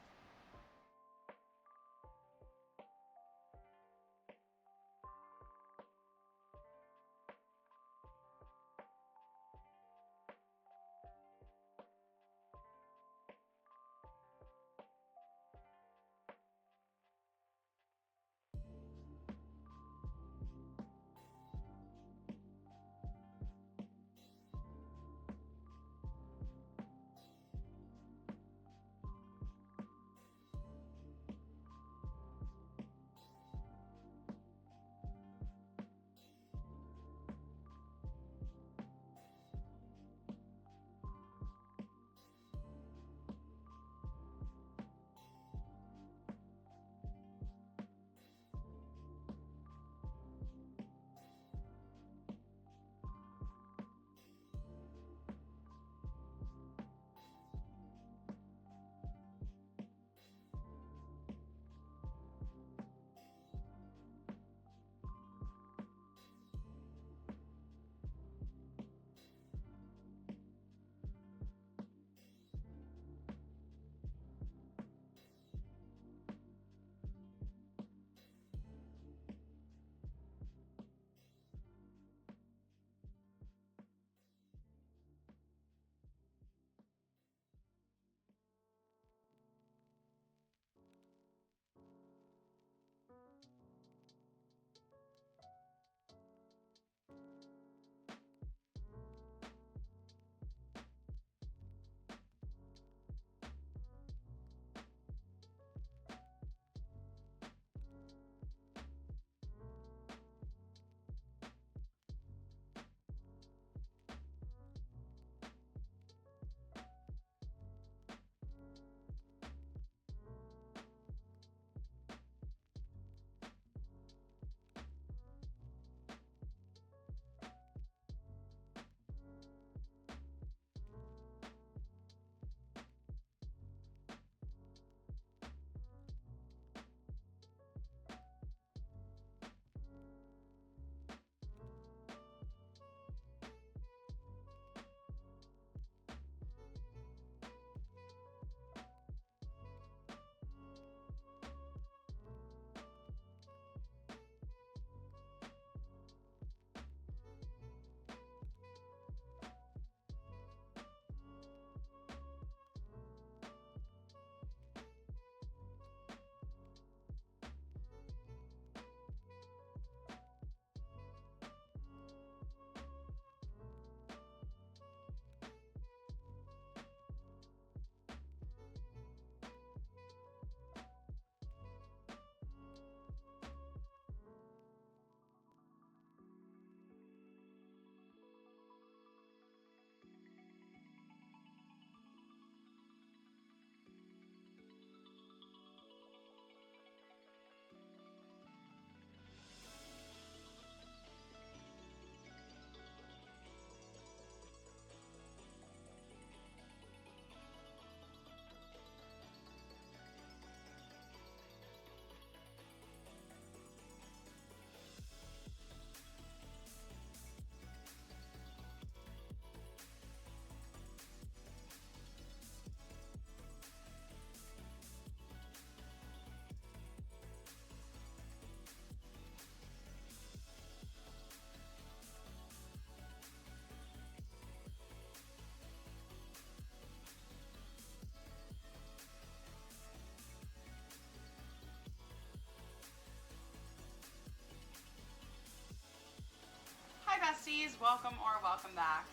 besties, welcome or welcome back.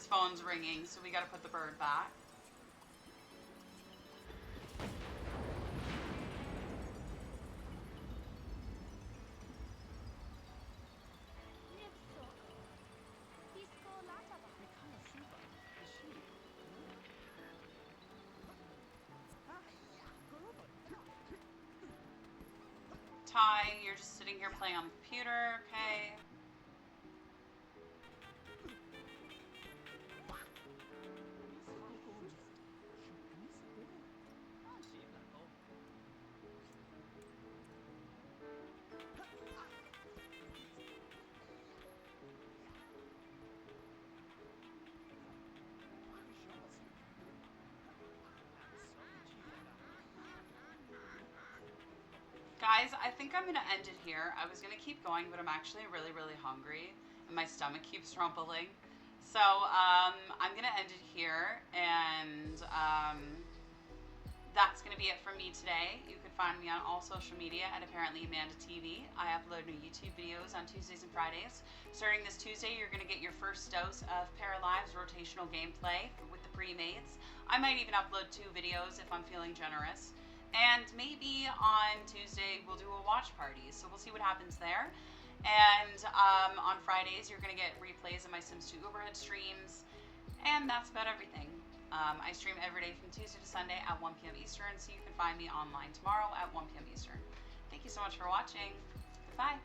phone's ringing, so we gotta put the bird back. Ty, you're just sitting here playing on the computer, okay? Guys, I think I'm gonna end it here. I was gonna keep going, but I'm actually really, really hungry, and my stomach keeps rumbling. So, I'm gonna end it here, and that's gonna be it for me today. You can find me on all social media at apparentlyamanda TV. I upload new YouTube videos on Tuesdays and Fridays. Starting this Tuesday, you're gonna get your first dose of Paralives rotational gameplay with the pre-mates. I might even upload 2 videos if I'm feeling generous. And maybe on Tuesday we'll do a watch party, so we'll see what happens there. And on Fridays you're going to get replays of my Sims 2 Uberhood streams, and that's about everything. I stream every day from Tuesday to Sunday at 1 p.m. Eastern, so you can find me online tomorrow at 1 p.m. Eastern. Thank you so much for watching. Goodbye.